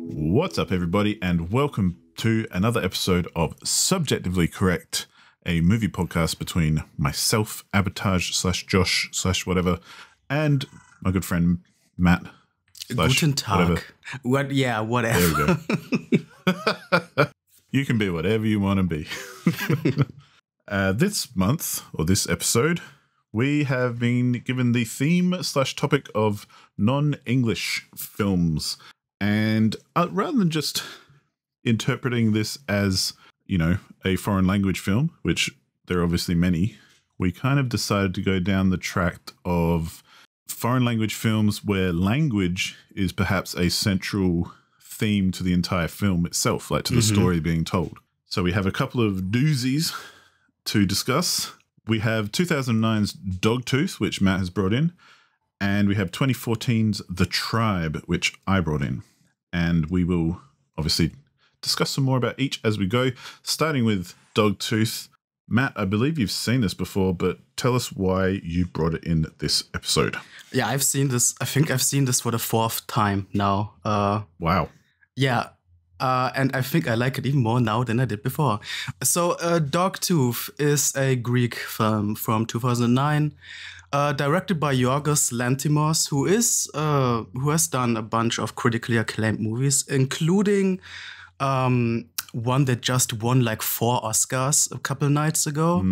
What's up, everybody, and welcome to another episode of Subjectively Correct, a movie podcast between myself, Abatage / Josh / whatever, and my good friend Matt. Guten Tag. Whatever. Whatever. There we go. You can be whatever you want to be. This month, or this episode, we have been given the theme / topic of non-English films. And rather than just interpreting this as, you know, a foreign language film, which there are obviously many, we kind of decided to go down the track of foreign language films where language is perhaps a central theme to the entire film itself, like to the story being told. So we have a couple of doozies to discuss. We have 2009's Dogtooth, which Matt has brought in, and we have 2014's The Tribe, which I brought in. And we will obviously discuss some more about each as we go, starting with Dogtooth. Matt, I believe you've seen this before, but tell us why you brought it in this episode. Yeah, I've seen this. I think I've seen this for the 4th time now. Wow. Yeah. And I think I like it even more now than I did before. So Dogtooth is a Greek film from 2009, directed by Yorgos Lanthimos, who has done a bunch of critically acclaimed movies, including one that just won like 4 Oscars a couple nights ago.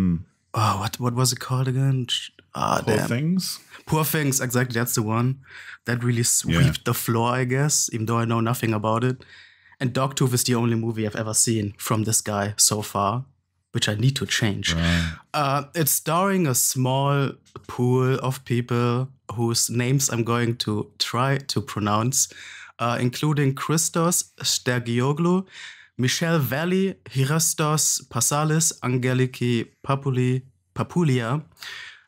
Oh, what was it called again? Poor Things? Poor Things, exactly. That's the one that really swept the floor, I guess, even though I know nothing about it. And Dogtooth is the only movie I've ever seen from this guy so far, which I need to change. Right. It's starring a small pool of people whose names I'm going to try to pronounce, including Christos Stergioglu, Michelle Valley, Hristos Passalis, Angeliki Papulia,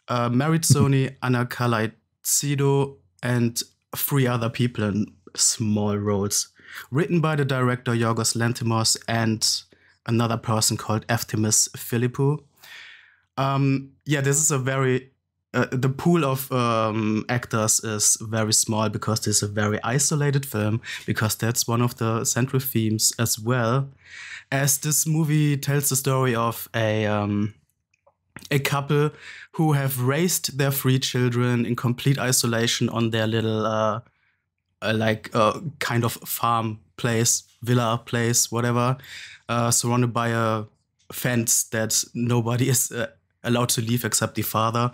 Maritzoni, Anna Kalaitsido, and 3 other people in small roles. Written by the director Yorgos Lanthimos and another person called Eftimis Philippou. This is a very... the pool of actors is very small because this is a very isolated film, because that's one of the central themes as well, as this movie tells the story of a couple who have raised their 3 children in complete isolation on their little kind of farm place, villa place, whatever, surrounded by a fence that nobody is allowed to leave except the father.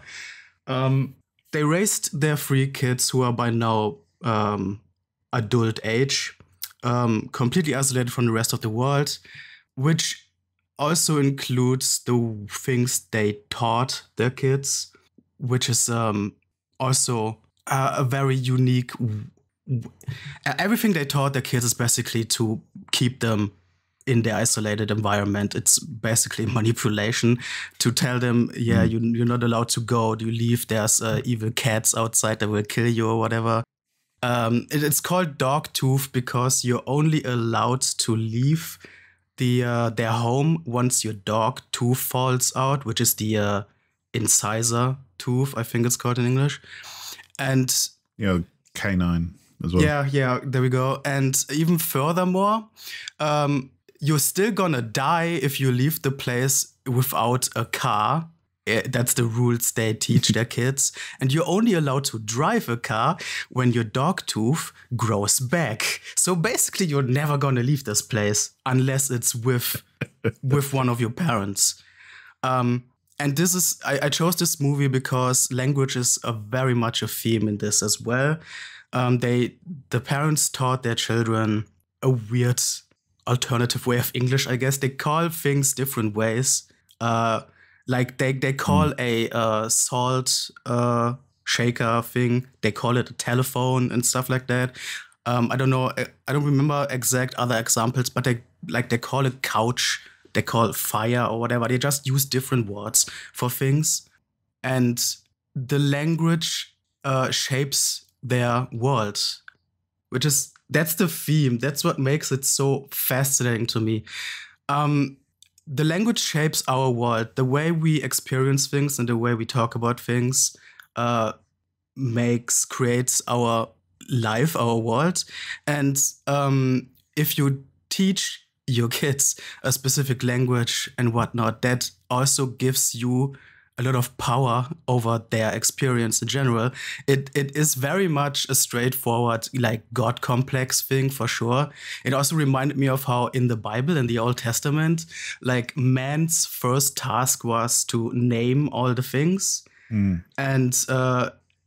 They raised their 3 kids who are by now adult age, completely isolated from the rest of the world, which also includes the things they taught their kids, which is also a very unique... Everything they taught their kids is basically to keep them in their isolated environment. It's basically manipulation to tell them, you're not allowed to go. You leave, there's evil cats outside that will kill you or whatever. It's called Dogtooth because you're only allowed to leave their home once your dog tooth falls out, which is the incisor tooth, I think it's called in English. And canine as well. Yeah, there we go. And even furthermore, you're still gonna die if you leave the place without a car. That's the rules they teach their kids. And you're only allowed to drive a car when your dog tooth grows back. So basically, you're never gonna leave this place unless it's with one of your parents. And this is, I chose this movie because language is very much a theme in this as well. The parents taught their children a weird alternative way of English, I guess. They call things different ways. Like they call a salt shaker thing, they call it a telephone and stuff like that. I don't know, I don't remember exact other examples, but they call it couch, they call it fire or whatever. They just use different words for things. And the language shapes their world, that's the theme. That's what makes it so fascinating to me. The language shapes our world. The way we experience things and the way we talk about things creates our life, our world. And if you teach your kids a specific language and whatnot, that also gives you a lot of power over their experience in general. It is very much a straightforward, like, God complex thing for sure. It also reminded me of how in the Bible, in the Old Testament, like, man's first task was to name all the things. And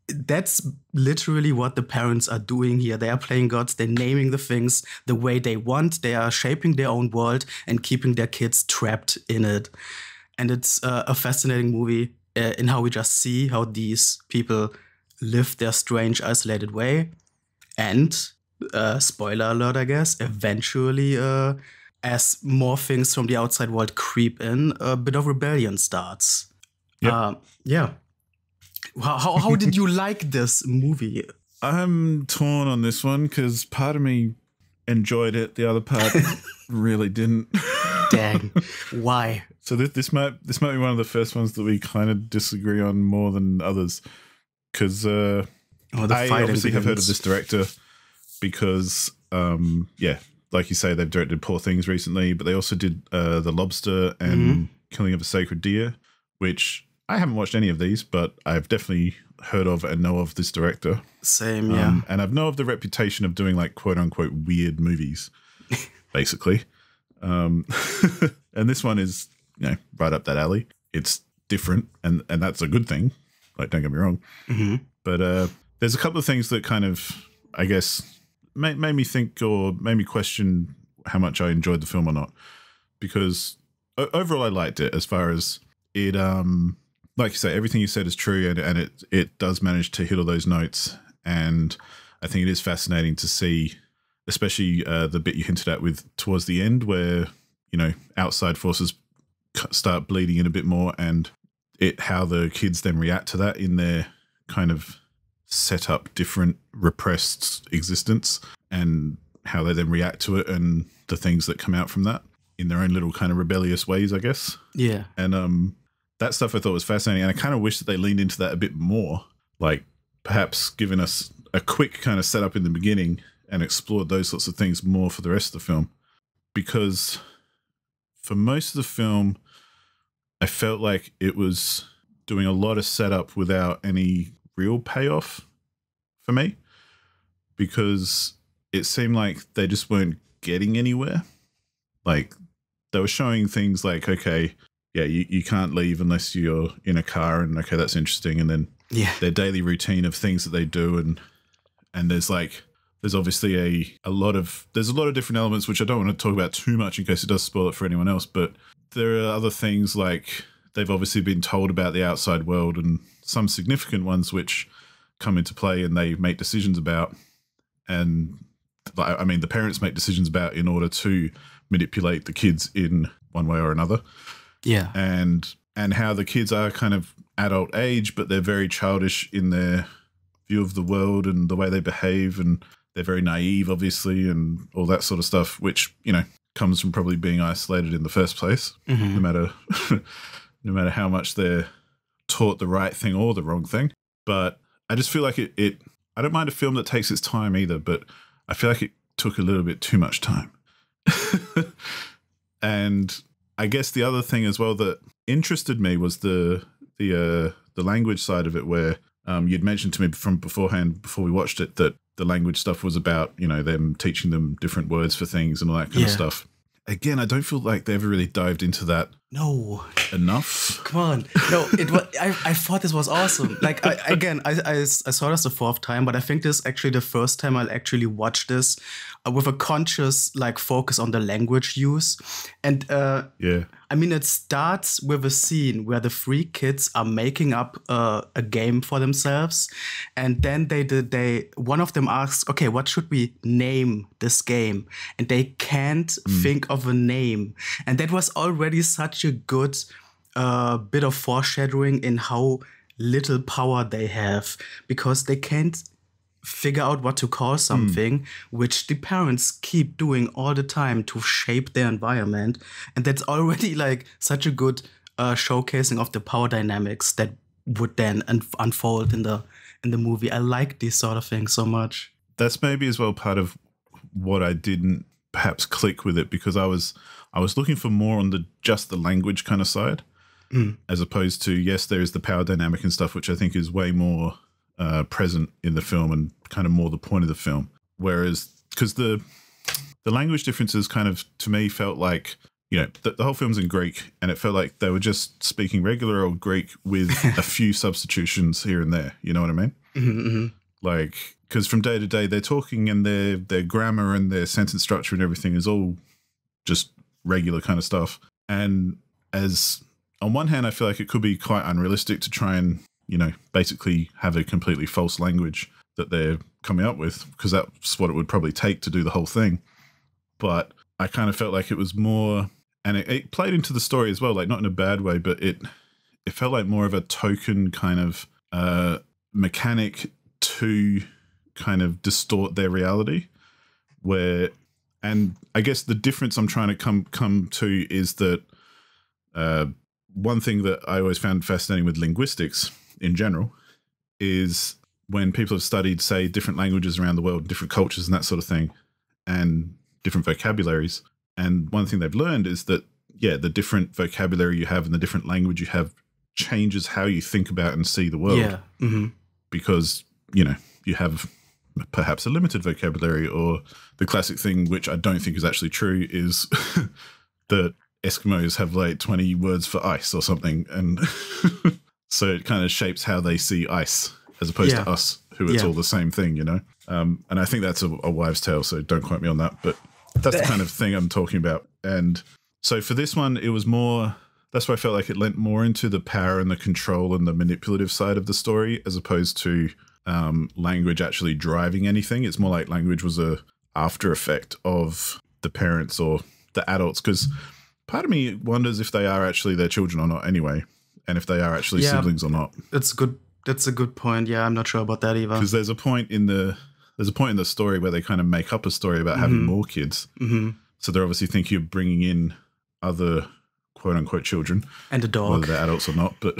that's literally what the parents are doing here. They are playing gods. They're naming the things the way they want. They are shaping their own world and keeping their kids trapped in it. And it's a fascinating movie in how we just see how these people live their strange, isolated way. And, spoiler alert, I guess, eventually, as more things from the outside world creep in, a bit of rebellion starts. Yep. Yeah. How did you like this movie? I'm torn on this one because part of me enjoyed it. The other part really didn't. Dang. Why? So this might be one of the first ones that we kind of disagree on more than others, because I obviously have heard of this director because, like you say, they've directed Poor Things recently, but they also did The Lobster and Killing of a Sacred Deer, which I haven't watched any of these, but I've definitely heard of and know of this director. Same, yeah. And I've know of the reputation of doing, like, quote unquote weird movies, basically. And this one is, right up that alley. It's different, and that's a good thing. Like, don't get me wrong. But there's a couple of things that kind of, I guess, made me think or made me question how much I enjoyed the film or not. Because overall, I liked it as far as it, like you say, everything you said is true, and it does manage to hit all those notes. And I think it is fascinating to see, especially the bit you hinted at with towards the end where, outside forces start bleeding in a bit more, and how the kids then react to that in their kind of set up different repressed existence, and how they then react to it and the things that come out from that in their own little kind of rebellious ways, I guess. Yeah. And that stuff I thought was fascinating, and I kind of wish that they leaned into that a bit more, like perhaps giving us a quick kind of setup in the beginning and explored those sorts of things more for the rest of the film. Because for most of the film, I felt like it was doing a lot of setup without any real payoff for me, because it seemed like they just weren't getting anywhere. Like, they were showing things like, okay, yeah, you can't leave unless you're in a car, and okay, that's interesting. And then their daily routine of things that they do, and there's obviously a lot of different elements which I don't want to talk about too much in case it does spoil it for anyone else. But there are other things like they've obviously been told about the outside world, and some significant ones which come into play and they make decisions about, and I mean the parents make decisions about in order to manipulate the kids in one way or another. Yeah. And how the kids are kind of adult age, but they're very childish in their view of the world and the way they behave, and they're very naive, obviously, and all that sort of stuff, which, comes from probably being isolated in the first place, no matter how much they're taught the right thing or the wrong thing. But I just feel like it I don't mind a film that takes its time either, but I feel like it took a little bit too much time. And I guess the other thing as well that interested me was the language side of it, where you'd mentioned to me from beforehand, before we watched it, that the language stuff was about, them teaching them different words for things and all that kind of stuff. Again, I don't feel like they ever really dived into that. No. Enough. Come on. No, it was. I thought this was awesome. Like, I saw this the fourth time, but I think this is actually the first time I'll actually watch this with a conscious, like, focus on the language use. And I mean, it starts with a scene where the three kids are making up a game for themselves, and then one of them asks, "Okay, what should we name this game?" And they can't think of a name, and that was already such a good bit of foreshadowing in how little power they have, because they can't figure out what to call something, which the parents keep doing all the time to shape their environment. And that's already like such a good showcasing of the power dynamics that would then unfold in the movie. I like these sort of things so much. That's maybe as well part of what I didn't perhaps click with it, because I was looking for more on just the language kind of side, as opposed to, yes, there is the power dynamic and stuff, which I think is way more present in the film and kind of more the point of the film. Whereas, because the language differences kind of, to me, felt like, you know, the whole film's in Greek, and it felt like they were just speaking regular old Greek with a few substitutions here and there. You know what I mean? Mm-hmm. Like, because from day to day they're talking, and their grammar and their sentence structure and everything is all just regular kind of stuff. And as on one hand, I feel like it could be quite unrealistic to try and, you know, basically have a completely false language that they're coming up with, because that's what it would probably take to do the whole thing. But I kind of felt like it was more, and it played into the story as well, like not in a bad way, but it felt like more of a token kind of mechanic to kind of distort their reality. Where, and I guess the difference I'm trying to come to is that one thing that I always found fascinating with linguistics in general is when people have studied, say, different languages around the world, different cultures and that sort of thing, and different vocabularies. And one thing they've learned is that, yeah, the different vocabulary you have and the different language you have changes how you think about and see the world. Yeah. Mm-hmm. Because, you know, you have perhaps a limited vocabulary, or the classic thing, which I don't think is actually true, is that Eskimos have like 20 words for ice or something. And so it kind of shapes how they see ice, as opposed to us, who it's all the same thing, you know? And I think that's a wives' tale, so don't quote me on that. But that's the kind of thing I'm talking about. And so for this one, it was more, that's why I felt like it lent more into the power and the control and the manipulative side of the story, as opposed to language actually driving anything. It's more like language was a after effect of the parents or the adults, because part of me wonders if they are actually their children or not anyway, and if they are actually siblings or not. That's a good point. Yeah, I'm not sure about that either. Because there's a point in the story where they kind of make up a story about having more kids. Mm-hmm. So they're obviously thinking of bringing in other quote unquote children, and a dog, whether they're adults or not. But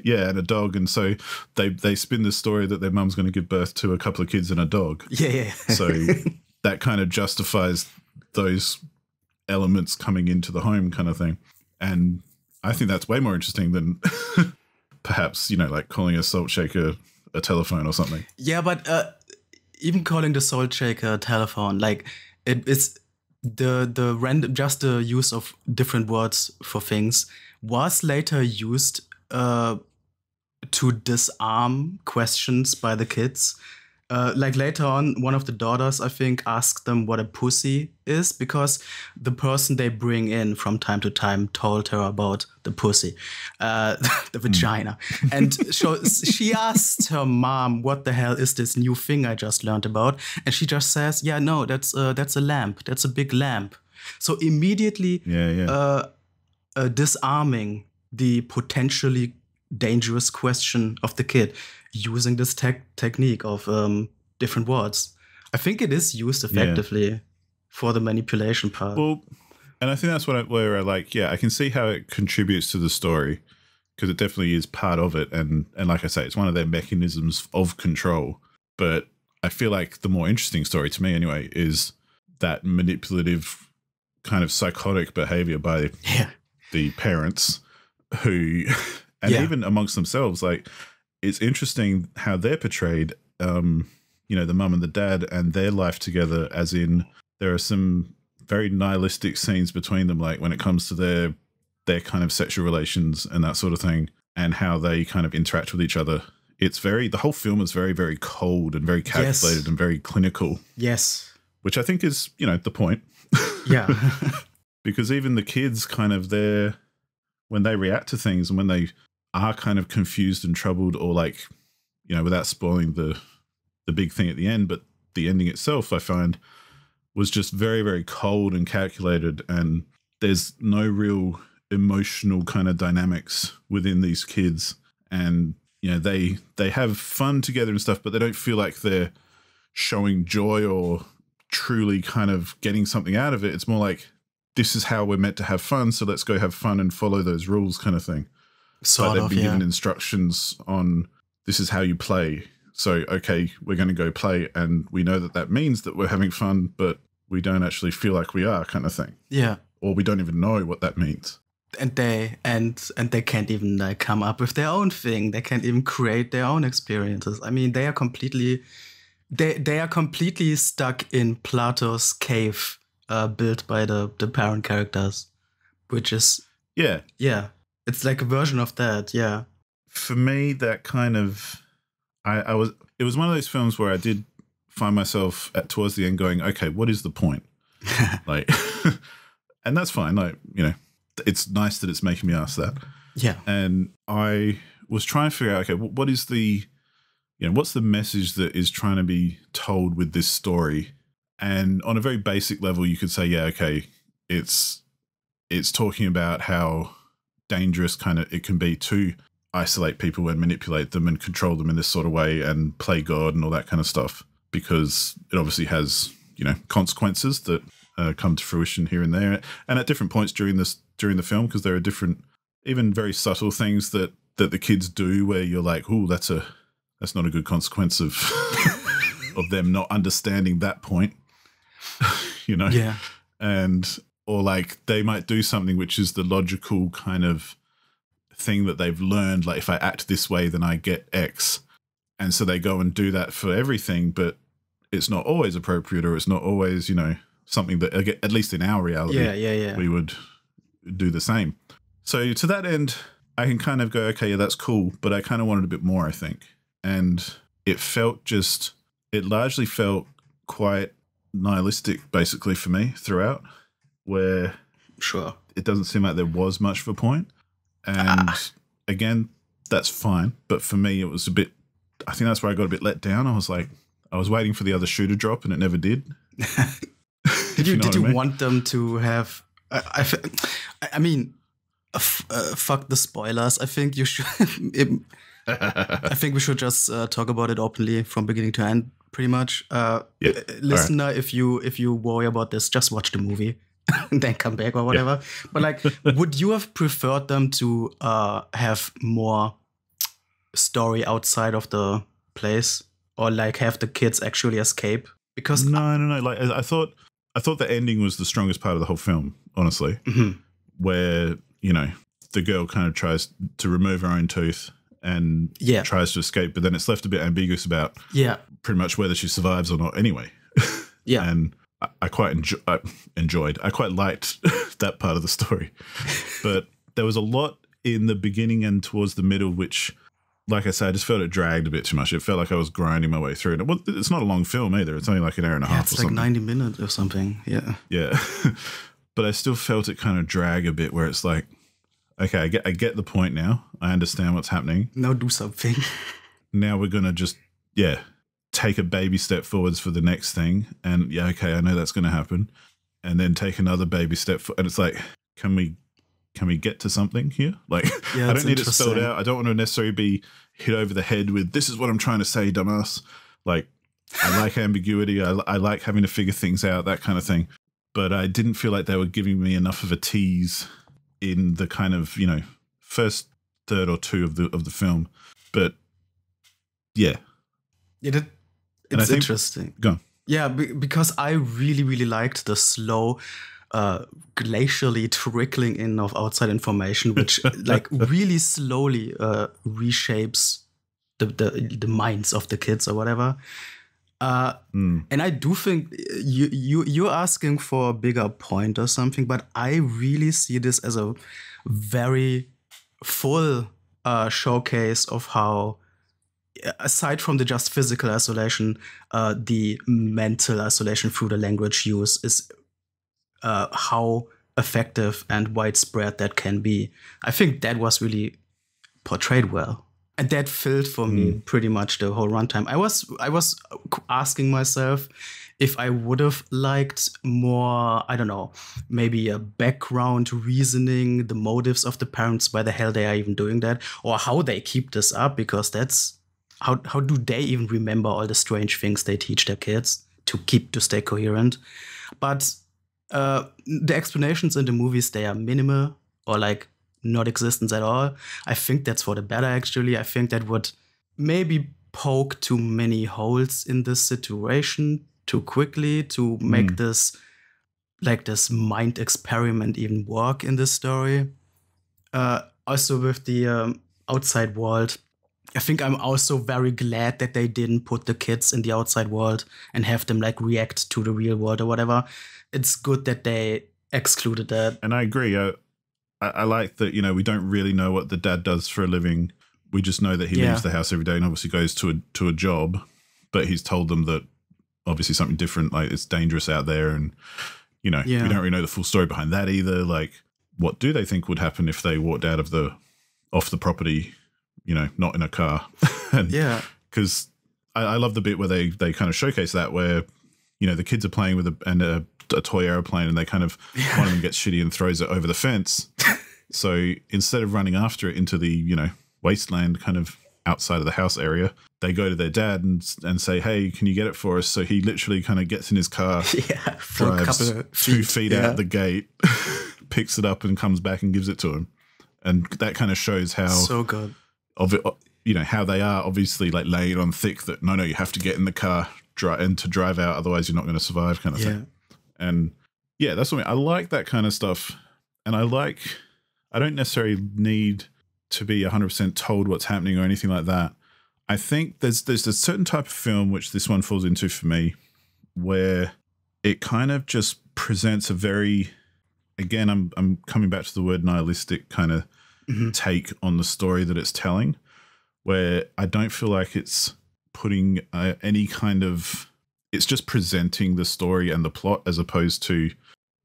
yeah, and a dog. And so they spin the story that their mum's going to give birth to a couple of kids and a dog. Yeah. So that kind of justifies those elements coming into the home, kind of thing. And I think that's way more interesting than perhaps, you know, like calling a salt shaker a telephone or something. Yeah, but even calling the salt shaker a telephone, like it's the random, just the use of different words for things was later used to disarm questions by the kids. Like later on, one of the daughters, I think, asked them what a pussy is, because the person they bring in from time to time told her about the pussy, the vagina. And so she asked her mom, what the hell is this new thing I just learned about? And she just says, yeah, no, that's a lamp. That's a big lamp. So immediately disarming the potentially dangerous question of the kid, using this technique of different words. I think it is used effectively for the manipulation part. Well, and I think that's where I like, I can see how it contributes to the story, because it definitely is part of it. And like I say, it's one of their mechanisms of control. But I feel like the more interesting story, to me anyway, is that manipulative kind of psychotic behavior by the parents who, and even amongst themselves, like, it's interesting how they're portrayed, you know, the mum and the dad and their life together, as in there are some very nihilistic scenes between them, like when it comes to their kind of sexual relations and that sort of thing, and how they kind of interact with each other. It's the whole film is very, very cold and very calculated and very clinical. Yes. Which I think is, you know, the point. Yeah. Because even the kids kind of when they react to things and when they are kind of confused and troubled, or like, you know, without spoiling the big thing at the end, but the ending itself, I find, was just very, very cold and calculated, and there's no real emotional kind of dynamics within these kids. And, you know, they have fun together and stuff, but they don't feel like they're showing joy or truly kind of getting something out of it. It's more like, this is how we're meant to have fun, so let's go have fun and follow those rules, kind of thing. Sort they'd be given instructions on, this is how you play. So, okay, we're going to go play, and we know that means that we're having fun, but we don't actually feel like we are, kind of thing. Yeah. Or we don't even know what that means. And they can't even like come up with their own thing. They can't even create their own experiences. I mean, they are completely stuck in Plato's cave, built by the parent characters, which is yeah. It's like a version of that. Yeah. For me, that kind of it was one of those films where I did find myself towards the end going, okay, what is the point? Like, and that's fine. Like, you know, it's nice that it's making me ask that. Yeah. And I was trying to figure out, okay, what is the, you know, what's the message that is trying to be told with this story? And on a very basic level, you could say, yeah, okay, it's talking about how dangerous kind of it can be to isolate people and manipulate them and control them in this sort of way and play God and all that kind of stuff, because it obviously has, you know, consequences that come to fruition here and there, and at different points during the film, because there are different, even very subtle things that the kids do where you're like, oh, that's not a good consequence of of them not understanding that point, you know? Yeah. And or like they might do something which is the logical kind of thing that they've learned, like if I act this way then I get X, and so they go and do that for everything, but it's not always appropriate, or it's not always, you know, something that, at least in our reality, we would do the same. So to that end, I can kind of go, okay, yeah, that's cool, but I kind of wanted a bit more, I think. And it largely felt quite nihilistic, basically, for me throughout, where sure, it doesn't seem like there was much of a point. And again, that's fine. But for me, it was a bit, I think that's where I got a bit let down. I was like, I was waiting for the other shoe to drop and it never did. Did you want them to have, I mean, fuck the spoilers. I think you should, I think we should just talk about it openly from beginning to end, pretty much. Listener, right. If you worry about this, just watch the movie and then come back or whatever. Yeah. But like, would you have preferred them to have more story outside of the place, or like have the kids actually escape? Because no. Like I thought the ending was the strongest part of the whole film, honestly. Mm-hmm. Where, you know, the girl kind of tries to remove her own tooth and tries to escape, but then it's left a bit ambiguous about pretty much whether she survives or not anyway. Yeah. And I quite enjoyed. I quite liked that part of the story. But there was a lot in the beginning and towards the middle, which, like I said, I just felt it dragged a bit too much. It felt like I was grinding my way through it. It's not a long film either. It's only like an hour and a half or something. It's like 90 minutes or something. Yeah. Yeah. But I still felt it kind of drag a bit, where it's like, okay, I get the point now. I understand what's happening. Now do something. Now we're going to just, take a baby step forwards for the next thing. And okay, I know that's going to happen. And then take another baby step forward. And it's like, can we get to something here? Like, I don't need it spelled out. I don't want to necessarily be hit over the head with, this is what I'm trying to say, dumbass. Like, I like ambiguity. I like having to figure things out, that kind of thing. But I didn't feel like they were giving me enough of a tease in the kind of, you know, first third or two of the film. But yeah. It's interesting. Go on. Yeah, because I really, really liked the slow, glacially trickling in of outside information, which like really slowly reshapes the minds of the kids or whatever. And I do think you're asking for a bigger point or something, but I really see this as a very full showcase of how, aside from the just physical isolation, the mental isolation through the language use is how effective and widespread that can be. I think that was really portrayed well. And that filled for me pretty much the whole runtime. I was asking myself if I would have liked more, I don't know, maybe a background reasoning, the motives of the parents, why the hell they are even doing that, or how they keep this up, because that's how do they even remember all the strange things they teach their kids to stay coherent. But the explanations in the movies, they are minimal or like not existence at all. I think that's for the better, actually. I think that would maybe poke too many holes in this situation too quickly to make this mind experiment even work in this story. Also with the outside world, I think I'm also very glad that they didn't put the kids in the outside world and have them like react to the real world or whatever. It's good that they excluded that. And I agree. I like that, we don't really know what the dad does for a living. We just know that he leaves the house every day and obviously goes to a job, but he's told them that obviously something different, like it's dangerous out there. And, we don't really know the full story behind that either. Like, what do they think would happen if they walked out of off the property, not in a car? Because I love the bit where they kind of showcase that, where, the kids are playing with a toy airplane and they kind of, one of them gets shitty and throws it over the fence. So instead of running after it into the, wasteland kind of outside of the house area, they go to their dad and say, hey, can you get it for us? So he literally kind of gets in his car, drives 2 feet out the gate, picks it up and comes back and gives it to him. And that kind of shows how so good how they are obviously like laying on thick that no, you have to get in the car and to drive out, otherwise you're not going to survive, kind of thing. And that's what I like, that kind of stuff. And I don't necessarily need to be 100% told what's happening or anything like that. I think there's a certain type of film which this one falls into for me, where it kind of just presents a very, again, I'm coming back to the word nihilistic kind of take on the story that it's telling, where I don't feel like it's putting any kind of, it's just presenting the story and the plot as opposed to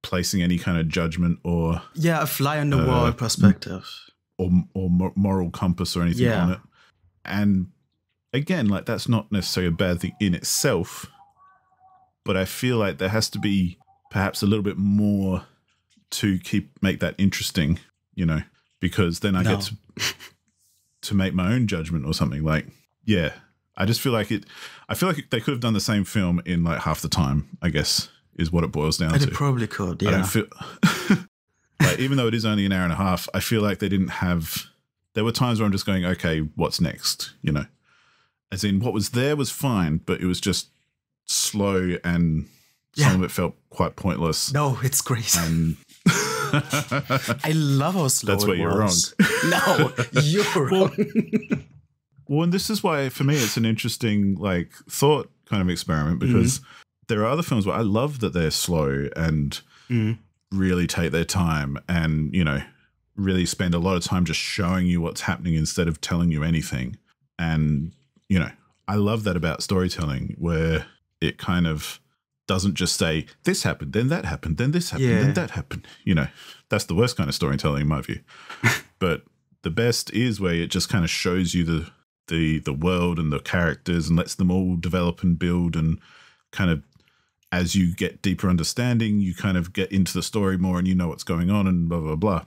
placing any kind of judgment or a fly on the wall perspective or moral compass or anything on it. And again, like, that's not necessarily a bad thing in itself, but I feel like there has to be perhaps a little bit more to make that interesting, because then I get to make my own judgment or something. Like, I just feel like I feel like they could have done the same film in like half the time, I guess, is what it boils down to. They probably could, I don't feel like, even though it is only an hour and a half, I feel like they didn't have, there were times where I'm just going, okay, what's next? As in, what was there was fine, but it was just slow and some of it felt quite pointless. No, it's great. And I love how slow that's where you're wrong. No, you're wrong. Well, and this is why, for me, it's an interesting, like, thought kind of experiment, because there are other films where I love that they're slow and really take their time and, really spend a lot of time just showing you what's happening instead of telling you anything. And, I love that about storytelling, where it kind of doesn't just say, this happened, then that happened, then this happened, then that happened. That's the worst kind of storytelling in my view. But the best is where it just kind of shows you the world and the characters and lets them all develop and build, and kind of, as you get deeper understanding, you kind of get into the story more and you know what's going on and blah, blah, blah.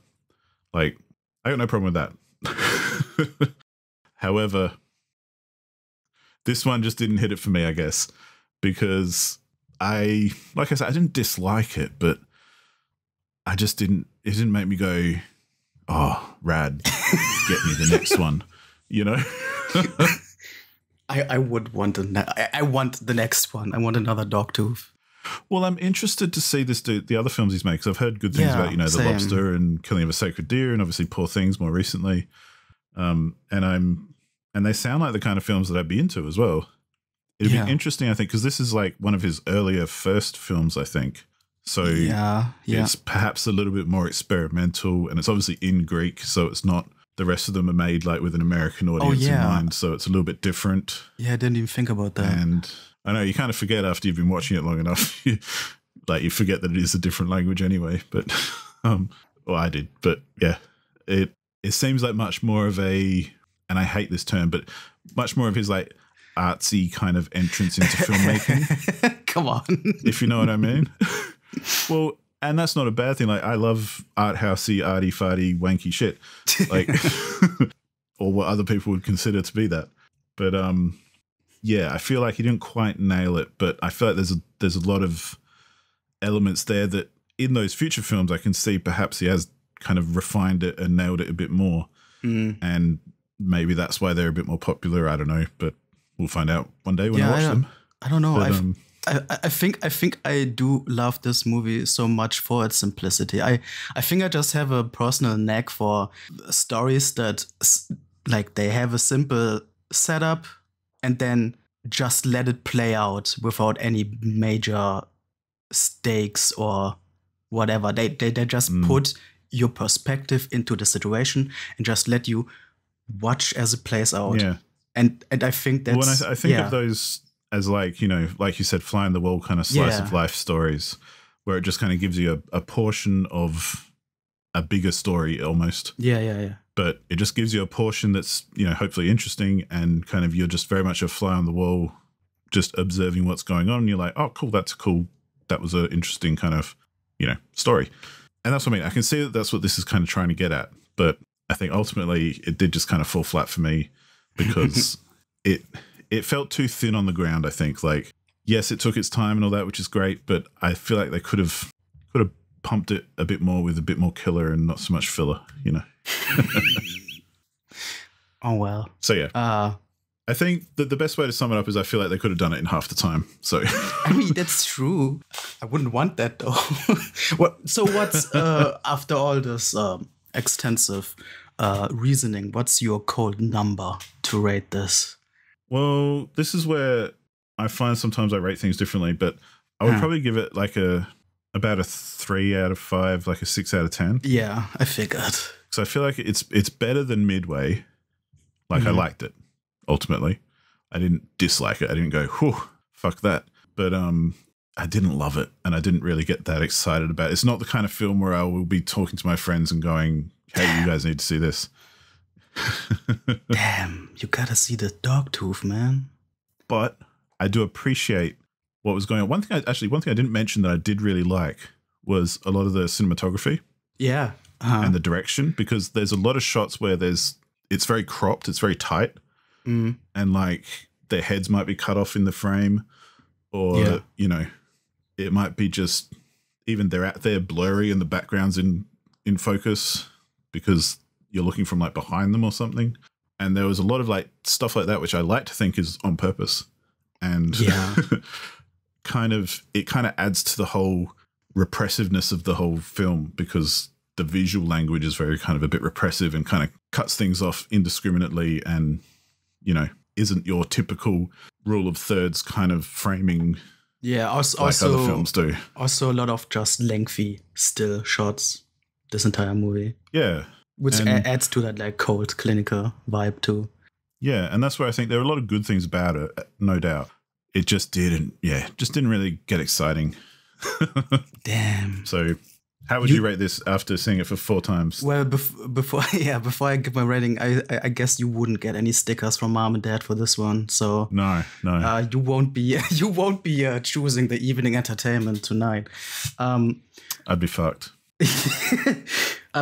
Like, I got no problem with that. However, this one just didn't hit it for me, I guess, because like I said, I didn't dislike it, but it didn't make me go, oh, rad, get me the next one, I would want I want the next one. I want another Dogtooth. Well, I'm interested to see the other films he's made, because I've heard good things about, The same. Lobster and Killing of a Sacred Deer, and obviously Poor Things more recently. And they sound like the kind of films that I'd be into as well. It'd be interesting, I think, because this is like one of his earlier first films, I think. So it's perhaps a little bit more experimental, and it's obviously in Greek, so it's not, the rest of them are made like with an American audience in mind, so it's a little bit different. Yeah, I didn't even think about that. And I know you kind of forget after you've been watching it long enough, you forget that it is a different language anyway. But well, I did, but yeah, it seems like much more of a, and I hate this term, but much more of his like artsy kind of entrance into filmmaking. Come on, if you know what I mean. Well, and that's not a bad thing. Like, I love art housey, arty farty, wanky shit, like, or what other people would consider to be that. But I feel like he didn't quite nail it. But I feel like there's a lot of elements there that in those future films I can see perhaps he has kind of refined it and nailed it a bit more. And maybe that's why they're a bit more popular. I don't know, but we'll find out one day when I watch them. I don't know. But, I think I do love this movie so much for its simplicity. I think I just have a personal knack for stories that like they have a simple setup and then just let it play out without any major stakes or whatever. They just put your perspective into the situation and just let you watch as it plays out. Yeah. And I think that's... Well, I think of those as like, you know, like you said, fly in the wall kind of slice of life stories where it just kind of gives you a portion of a bigger story almost. Yeah. But it just gives you a portion that's, you know, hopefully interesting and kind of you're just very much a fly on the wall, just observing what's going on. And you're like, oh, cool, that was an interesting kind of, you know, story. And that's what I mean. I can see that that's what this is kind of trying to get at. But I think ultimately it did just kind of fall flat for me because it felt too thin on the ground, I think. Like, yes, it took its time and all that, which is great, but I feel like they could have pumped it a bit more with a bit more killer and not so much filler, you know. Oh, well. So, yeah. I think that the best way to sum it up is I feel like they could have done it in half the time. So I mean, that's true. I wouldn't want that, though. So what's, after all this extensive reasoning, what's your cold number to rate this? Well, this is where I find sometimes I rate things differently, but I would probably give it like about a 3 out of 5, like a 6 out of 10. Yeah, I figured. So I feel like it's better than Midway. Like I liked it, ultimately. I didn't dislike it. I didn't go, whew, fuck that. But I didn't love it, and I didn't really get that excited about it. It's not the kind of film where I will be talking to my friends and going, hey, you guys need to see this. Damn, you gotta see the Dogtooth, man. But I do appreciate what was going on. One thing I didn't mention that I did really like was a lot of the cinematography. Yeah. And the direction, because there's a lot of shots where it's very cropped, it's very tight, and like their heads might be cut off in the frame, or you know, it might be just even they're out there blurry and the background's in focus because you're looking from like behind them or something. And there was a lot of like stuff like that, which I like to think is on purpose, and it kind of adds to the whole repressiveness of the whole film, because the visual language is very kind of a bit repressive and kind of cuts things off indiscriminately and, you know, isn't your typical rule of thirds kind of framing like other films do. Also a lot of just lengthy still shots this entire movie. Yeah. Which adds to that like cold clinical vibe too. Yeah, and that's where I think there are a lot of good things about it, no doubt. It just didn't really get exciting. Damn. So how would you rate this after seeing it for 4 times? Well, before I give my rating, I guess you wouldn't get any stickers from mom and dad for this one. So no. You won't be choosing the evening entertainment tonight. I'd be fucked.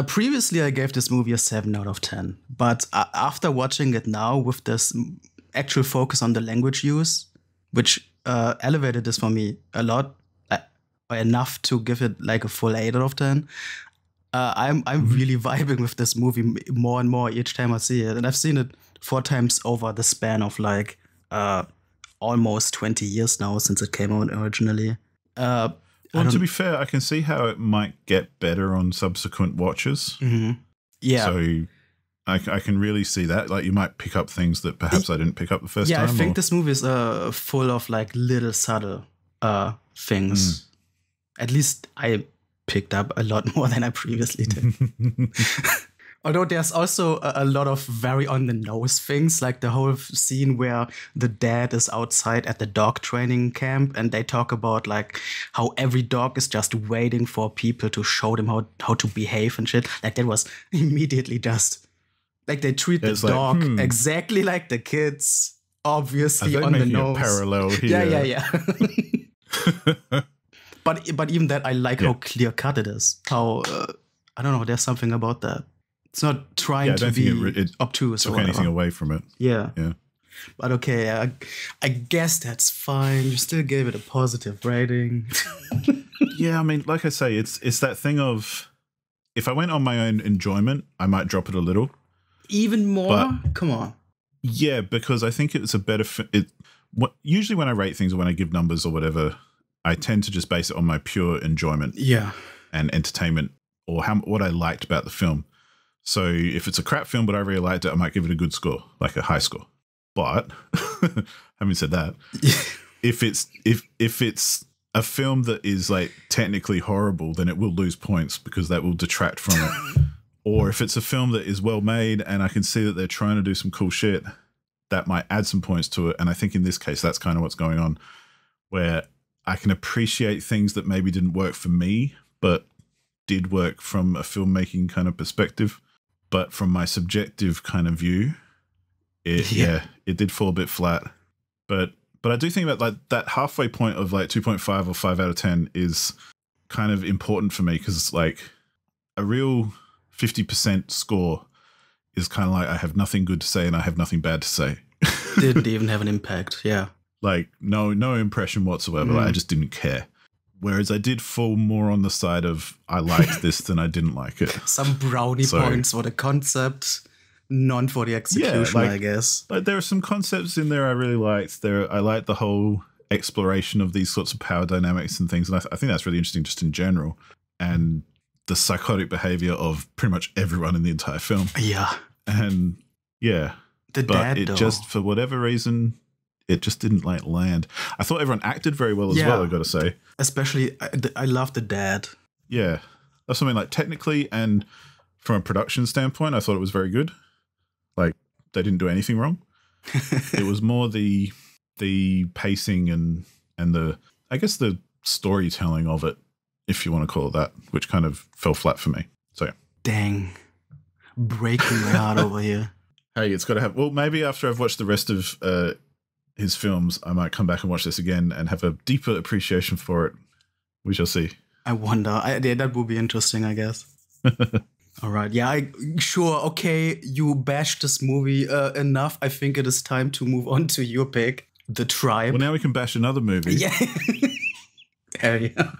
Previously, I gave this movie a 7 out of 10, but after watching it now with this actual focus on the language use, which elevated this for me a lot. Enough to give it like a full 8 out of 10. I'm really vibing with this movie more and more each time I see it. And I've seen it 4 times over the span of like almost 20 years now since it came out originally. Well, to be fair, I can see how it might get better on subsequent watches. Mm-hmm. Yeah. So I can really see that. Like you might pick up things that perhaps I didn't pick up the first time. Yeah, I think this movie is full of like little subtle things. At least I picked up a lot more than I previously did. Although there's also a lot of very on-the-nose things, like the whole scene where the dad is outside at the dog training camp and they talk about like how every dog is just waiting for people to show them how to behave and shit. Like that was immediately just like they treat the dog exactly like the kids, obviously on the nose. A parallel here. Yeah. But even that, I like how clear cut it is. How I don't know. There's something about that. It's not trying to be obtuse or anything away from it. Yeah. But okay, I guess that's fine. You still gave it a positive rating. Yeah, I mean, like I say, it's that thing of if I went on my own enjoyment, I might drop it a little. Even more? Come on. Yeah, because I think it's a better. usually when I rate things or when I give numbers or whatever, I tend to just base it on my pure enjoyment and entertainment or what I liked about the film. So if it's a crap film but I really liked it, I might give it a good score, like a high score. But having said that, if it's a film that is like technically horrible, then it will lose points because that will detract from it. Or if it's a film that is well made and I can see that they're trying to do some cool shit, that might add some points to it. And I think in this case, that's kind of what's going on, where I can appreciate things that maybe didn't work for me, but did work from a filmmaking kind of perspective. But from my subjective kind of view, it did fall a bit flat. But I do think that like that halfway point of like 2.5 or 5 out of 10 is kind of important for me, because like a real 50% score is kind of like I have nothing good to say and I have nothing bad to say. Didn't even have an impact. Yeah. Like no impression whatsoever. Like, I just didn't care. Whereas I did fall more on the side of I liked this than I didn't like it. Some brownie points for the concept, none for the execution, I guess. Like there are some concepts in there I really liked. I liked the whole exploration of these sorts of power dynamics and things. And I think that's really interesting just in general. And the psychotic behavior of pretty much everyone in the entire film. Yeah. And yeah. The dad, though. Just, for whatever reason, it just didn't like land. I thought everyone acted very well as well, I got to say. Especially, I love the dad. Yeah. That's something like technically and from a production standpoint, I thought it was very good. Like they didn't do anything wrong. It was more the pacing and the, I guess the storytelling of it, if you want to call it that, which kind of fell flat for me. So yeah. Dang. Breaking my heart over here. Hey, it's got to have, well, maybe after I've watched the rest of his films, I might come back and watch this again and have a deeper appreciation for it. We shall see. I wonder. That would be interesting, I guess. All right. Yeah, sure. Okay, you bashed this movie enough. I think it is time to move on to your pick, The Tribe. Well, now we can bash another movie. Yeah. Hell yeah.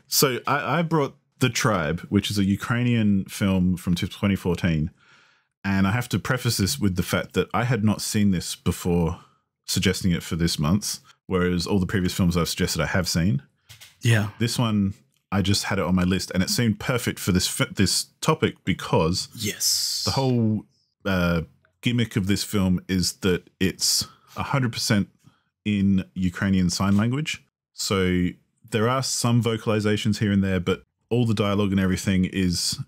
So I brought The Tribe, which is a Ukrainian film from 2014. And I have to preface this with the fact that I had not seen this before suggesting it for this month, whereas all the previous films I've suggested I have seen. Yeah. This one, I just had it on my list, and it seemed perfect for this topic because the whole gimmick of this film is that it's 100% in Ukrainian Sign Language. So there are some vocalizations here and there, but all the dialogue and everything is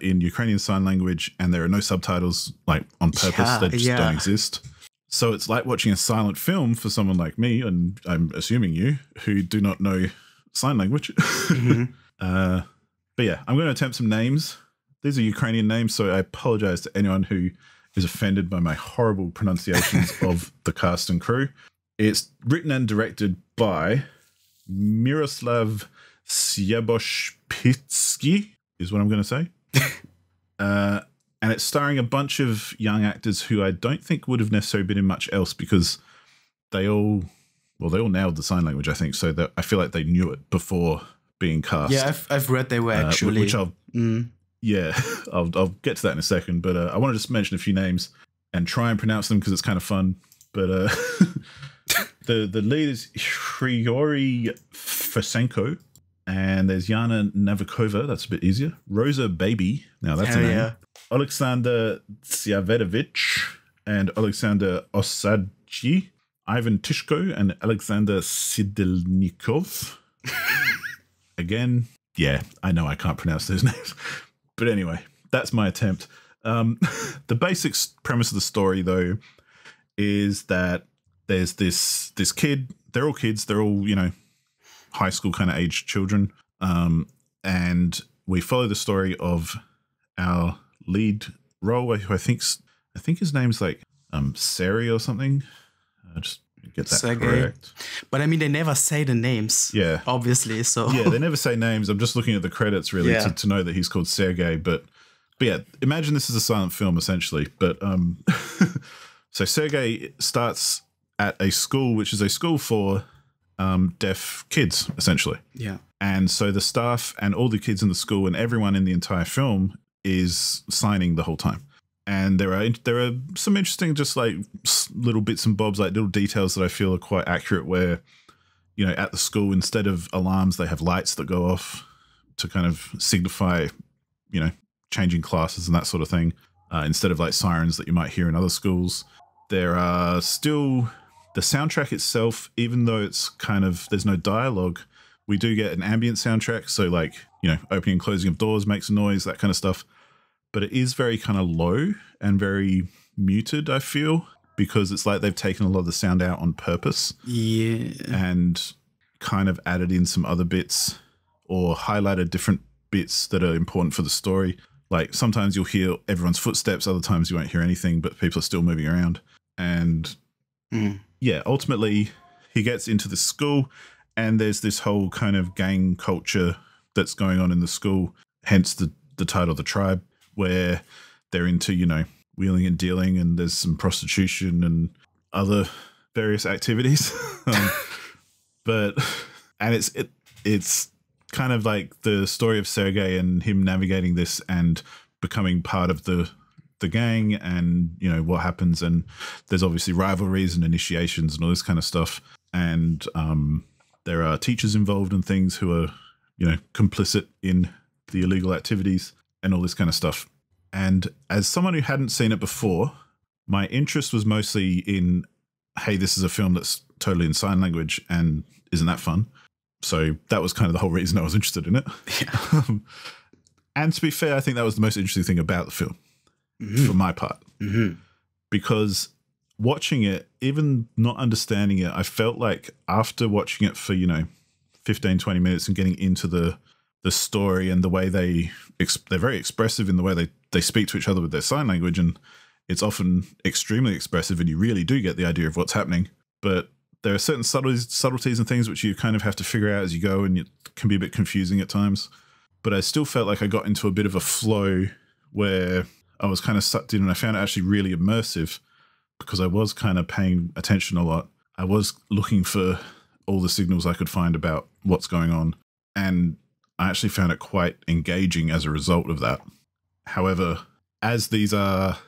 in Ukrainian Sign Language, and there are no subtitles like on purpose. They just don't exist. So it's like watching a silent film for someone like me, and I'm assuming you, who do not know sign language. Mm-hmm. But yeah, I'm going to attempt some names. These are Ukrainian names, so I apologize to anyone who is offended by my horrible pronunciations of the cast and crew. It's written and directed by Miroslav Syaboshpitsky, is what I'm going to say. And it's starring a bunch of young actors who I don't think would have necessarily been in much else, because they all nailed the sign language, I think. So that I feel like they knew it before being cast. Yeah, I've read they were actually. Which I'll get to that in a second. But I want to just mention a few names and try and pronounce them because it's kind of fun. But the lead is Hryori Fesenko. And there's Yana Navikova, that's a bit easier. Rosa Baby, now that's a name. Yeah. Alexander Tsyavedovich and Alexander Osadji, Ivan Tishko and Alexander Sidelnikov. Again, yeah, I know I can't pronounce those names. But anyway, that's my attempt. The basic premise of the story, though, is that there's this kid. They're all kids. They're all, high school kind of age children. And we follow the story of our lead role, who I think his name's like Sari or something. Just get that Sergey. Correct. But I mean, they never say the names. Yeah. Obviously. So yeah, they never say names. I'm just looking at the credits really to know that he's called Sergey. But yeah, imagine this is a silent film essentially. But so Sergey starts at a school, which is a school for deaf kids, essentially. Yeah. And so the staff and all the kids in the school and everyone in the entire film is signing the whole time. And there are some interesting, just like little bits and bobs, like little details that I feel are quite accurate. Where, you know, at the school, instead of alarms, they have lights that go off to kind of signify, you know, changing classes and that sort of thing. Instead of like sirens that you might hear in other schools, there are still the soundtrack itself, even though it's kind of, there's no dialogue, we do get an ambient soundtrack. So like, you know, opening and closing of doors makes a noise, that kind of stuff. But it is very kind of low and very muted, I feel, because it's like they've taken a lot of the sound out on purpose. Yeah. And kind of added in some other bits or highlighted different bits that are important for the story. Like sometimes you'll hear everyone's footsteps, other times you won't hear anything, but people are still moving around. And yeah, ultimately he gets into the school and there's this whole kind of gang culture that's going on in the school, hence the title, The Tribe, where they're into, you know, wheeling and dealing, and there's some prostitution and other various activities. It's kind of like the story of Sergei and him navigating this and becoming part of the gang, and you know what happens, and there's obviously rivalries and initiations and all this kind of stuff, and there are teachers involved and things who are, you know, complicit in the illegal activities and all this kind of stuff. And as someone who hadn't seen it before, my interest was mostly in, hey, this is a film that's totally in sign language and isn't that fun? So that was kind of the whole reason I was interested in it. Yeah. And to be fair, I think that was the most interesting thing about the film, for my part. Because watching it, even not understanding it, I felt like after watching it for, you know, 15, 20 minutes and getting into the story and the way they're very expressive in the way they speak to each other with their sign language, and it's often extremely expressive and you really do get the idea of what's happening. But there are certain subtleties and things which you kind of have to figure out as you go, and it can be a bit confusing at times. But I still felt like I got into a bit of a flow where I was kind of sucked in, and I found it actually really immersive because I was kind of paying attention a lot. I was looking for all the signals I could find about what's going on, and I actually found it quite engaging as a result of that. However, as these are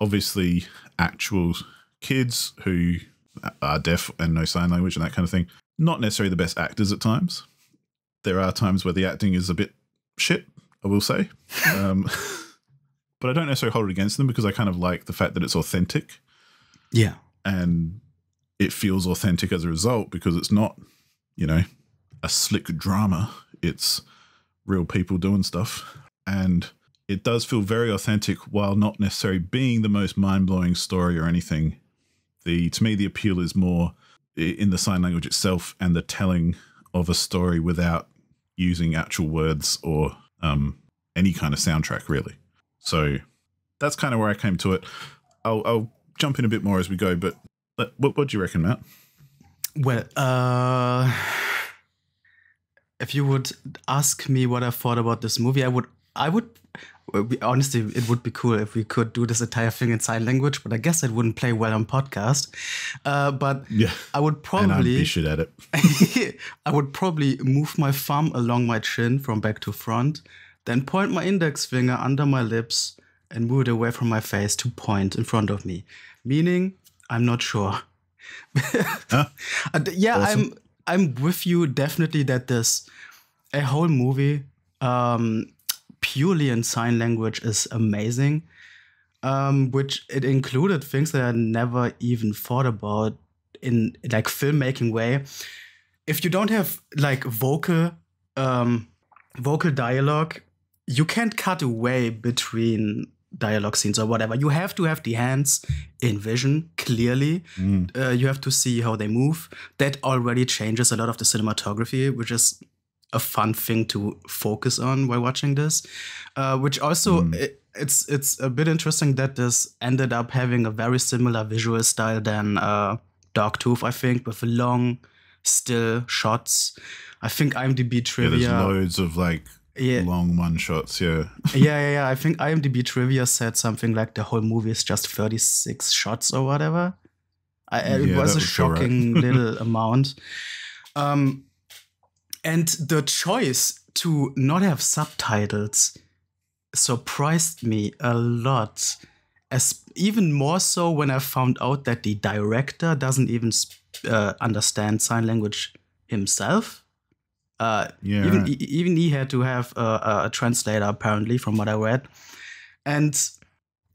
obviously actual kids who are deaf and no sign language and that kind of thing, not necessarily the best actors at times. There are times where the acting is a bit shit, I will say. But I don't necessarily hold it against them because I kind of like the fact that it's authentic. Yeah. And it feels authentic as a result because it's not, you know, a slick drama. It's real people doing stuff. And it does feel very authentic while not necessarily being the most mind-blowing story or anything. To me, the appeal is more in the sign language itself and the telling of a story without using actual words or any kind of soundtrack, really. So that's kind of where I came to it. I'll jump in a bit more as we go, but what do you reckon, Matt? Well, if you would ask me what I thought about this movie, I would honestly, it would be cool if we could do this entire thing in sign language, but I guess it wouldn't play well on podcast. But yeah, I would probably, and I'd be shit at it. I would probably move my thumb along my chin from back to front, then point my index finger under my lips and move it away from my face to point in front of me. Meaning, I'm not sure. Yeah, awesome. I'm with you definitely that a whole movie purely in sign language is amazing, which it included things that I never even thought about in like filmmaking way. If you don't have like vocal dialogue, you can't cut away between dialogue scenes or whatever. You have to have the hands in vision clearly. You have to see how they move. That already changes a lot of the cinematography, which is a fun thing to focus on while watching this. Which also it's a bit interesting that this ended up having a very similar visual style than Dogtooth, I think, with long still shots. I think IMDb trivia. Yeah, there's loads of like long one shots. Yeah. Yeah. I think IMDb trivia said something like the whole movie is just 36 shots or whatever. It was a shocking little amount. And the choice to not have subtitles surprised me a lot As even more so when I found out that the director doesn't even understand sign language himself. Yeah, Even right. even he had to have a translator, apparently, from what I read. And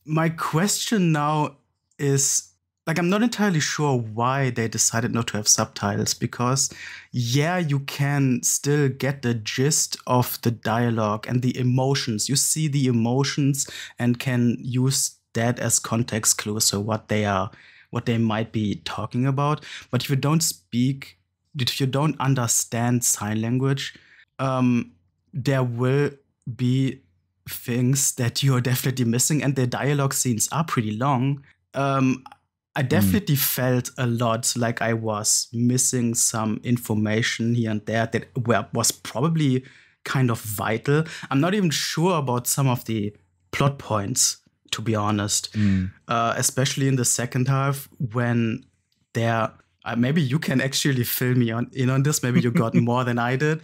my question now is, like, I'm not entirely sure why they decided not to have subtitles, because yeah, you can still get the gist of the dialogue and the emotions. You see the emotions and can use that as context clues, so what they might be talking about. But if you don't understand sign language, there will be things that you're definitely missing, and the dialogue scenes are pretty long. I definitely felt a lot like I was missing some information here and there that was probably kind of vital. I'm not even sure about some of the plot points, to be honest, especially in the second half when there. Maybe you can actually fill me in on this. Maybe you got more than I did.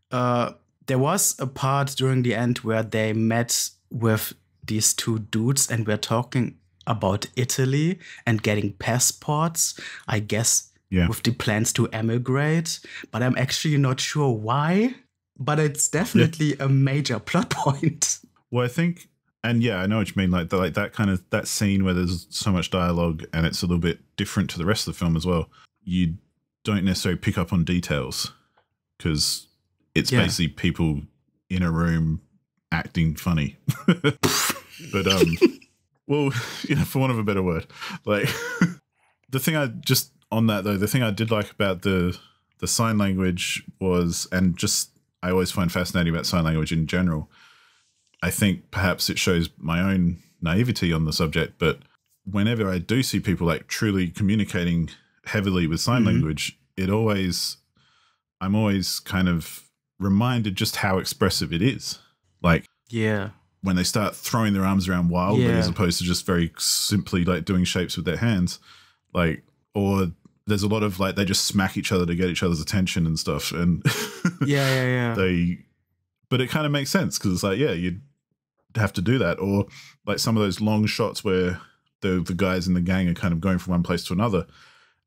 There was a part during the end where they met with these two dudes and were talking about Italy and getting passports, I guess, Yeah. with the plans to emigrate. But I'm actually not sure why. But it's definitely a major plot point. Well, I think, and yeah, I know what you mean. Like that kind of that scene where there's so much dialogue and it's a little bit different to the rest of the film as well. You don't necessarily pick up on details because it's basically people in a room acting funny. But well, for want of a better word, like the thing I just on that though, the thing I did like about the sign language was, and just I always find fascinating about sign language in general. I think perhaps it shows my own naivety on the subject, but whenever I do see people like truly communicating heavily with sign language, I'm always kind of reminded just how expressive it is. Like, when they start throwing their arms around wildly as opposed to just very simply like doing shapes with their hands, like, or there's a lot of like they just smack each other to get each other's attention and stuff, and but it kind of makes sense because it's like, yeah, you'd have to do that, or like some of those long shots where the guys in the gang are kind of going from one place to another,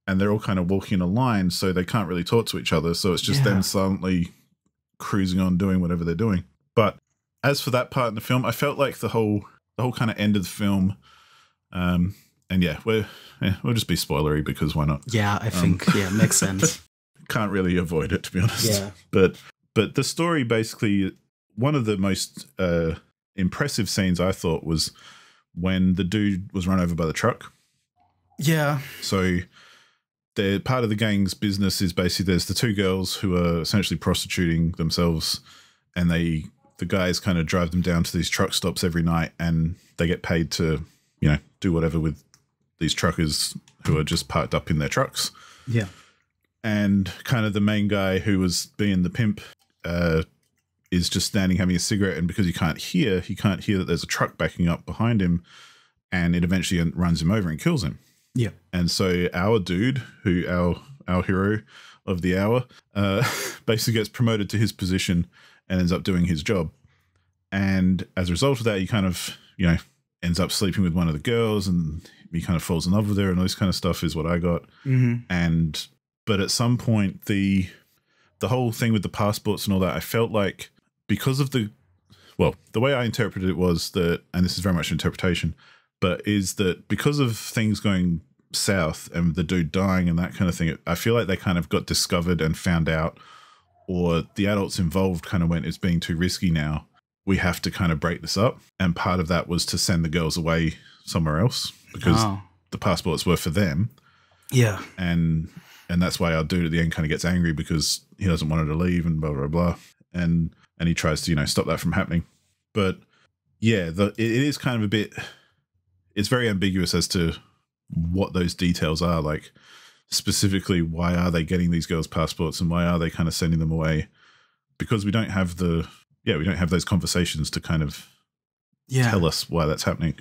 and they're all kind of walking in a line, so they can't really talk to each other, so it's just them silently cruising on doing whatever they're doing. But as for that part in the film, I felt like the whole kind of end of the film, and we'll just be spoilery because why not? Yeah, I think makes sense. Can't really avoid it, to be honest. Yeah. But the story basically, one of the most impressive scenes I thought was when the dude was run over by the truck. Yeah. So they're part of the gang's business is basically there's the two girls who are essentially prostituting themselves, and the guys kind of drive them down to these truck stops every night, and they get paid to, do whatever with these truckers who are just parked up in their trucks. Yeah. And kind of the main guy who was being the pimp is just standing having a cigarette, and because he can't hear that there's a truck backing up behind him, and it eventually runs him over and kills him. Yeah. And so our dude, our hero of the hour, basically gets promoted to his position and ends up doing his job. And as a result of that, he kind of, ends up sleeping with one of the girls, and he kind of falls in love with her, and all this kind of stuff is what I got. But at some point, the whole thing with the passports and all that, I felt like because of the way I interpreted it was that, and this is very much interpretation, but is that because of things going south and the dude dying and that kind of thing, I feel like they kind of got discovered and found out, or the adults involved kind of went, it's being too risky now. We have to kind of break this up. And part of that was to send the girls away somewhere else because the passports were for them. Yeah. And that's why our dude at the end kind of gets angry because he doesn't want her to leave and blah, blah, blah. And he tries to, stop that from happening. But yeah, it is kind of a bit, it's very ambiguous as to what those details are. Like specifically, why are they getting these girls' passports and why are they kind of sending them away? Because we don't have we don't have those conversations to kind of tell us why that's happening.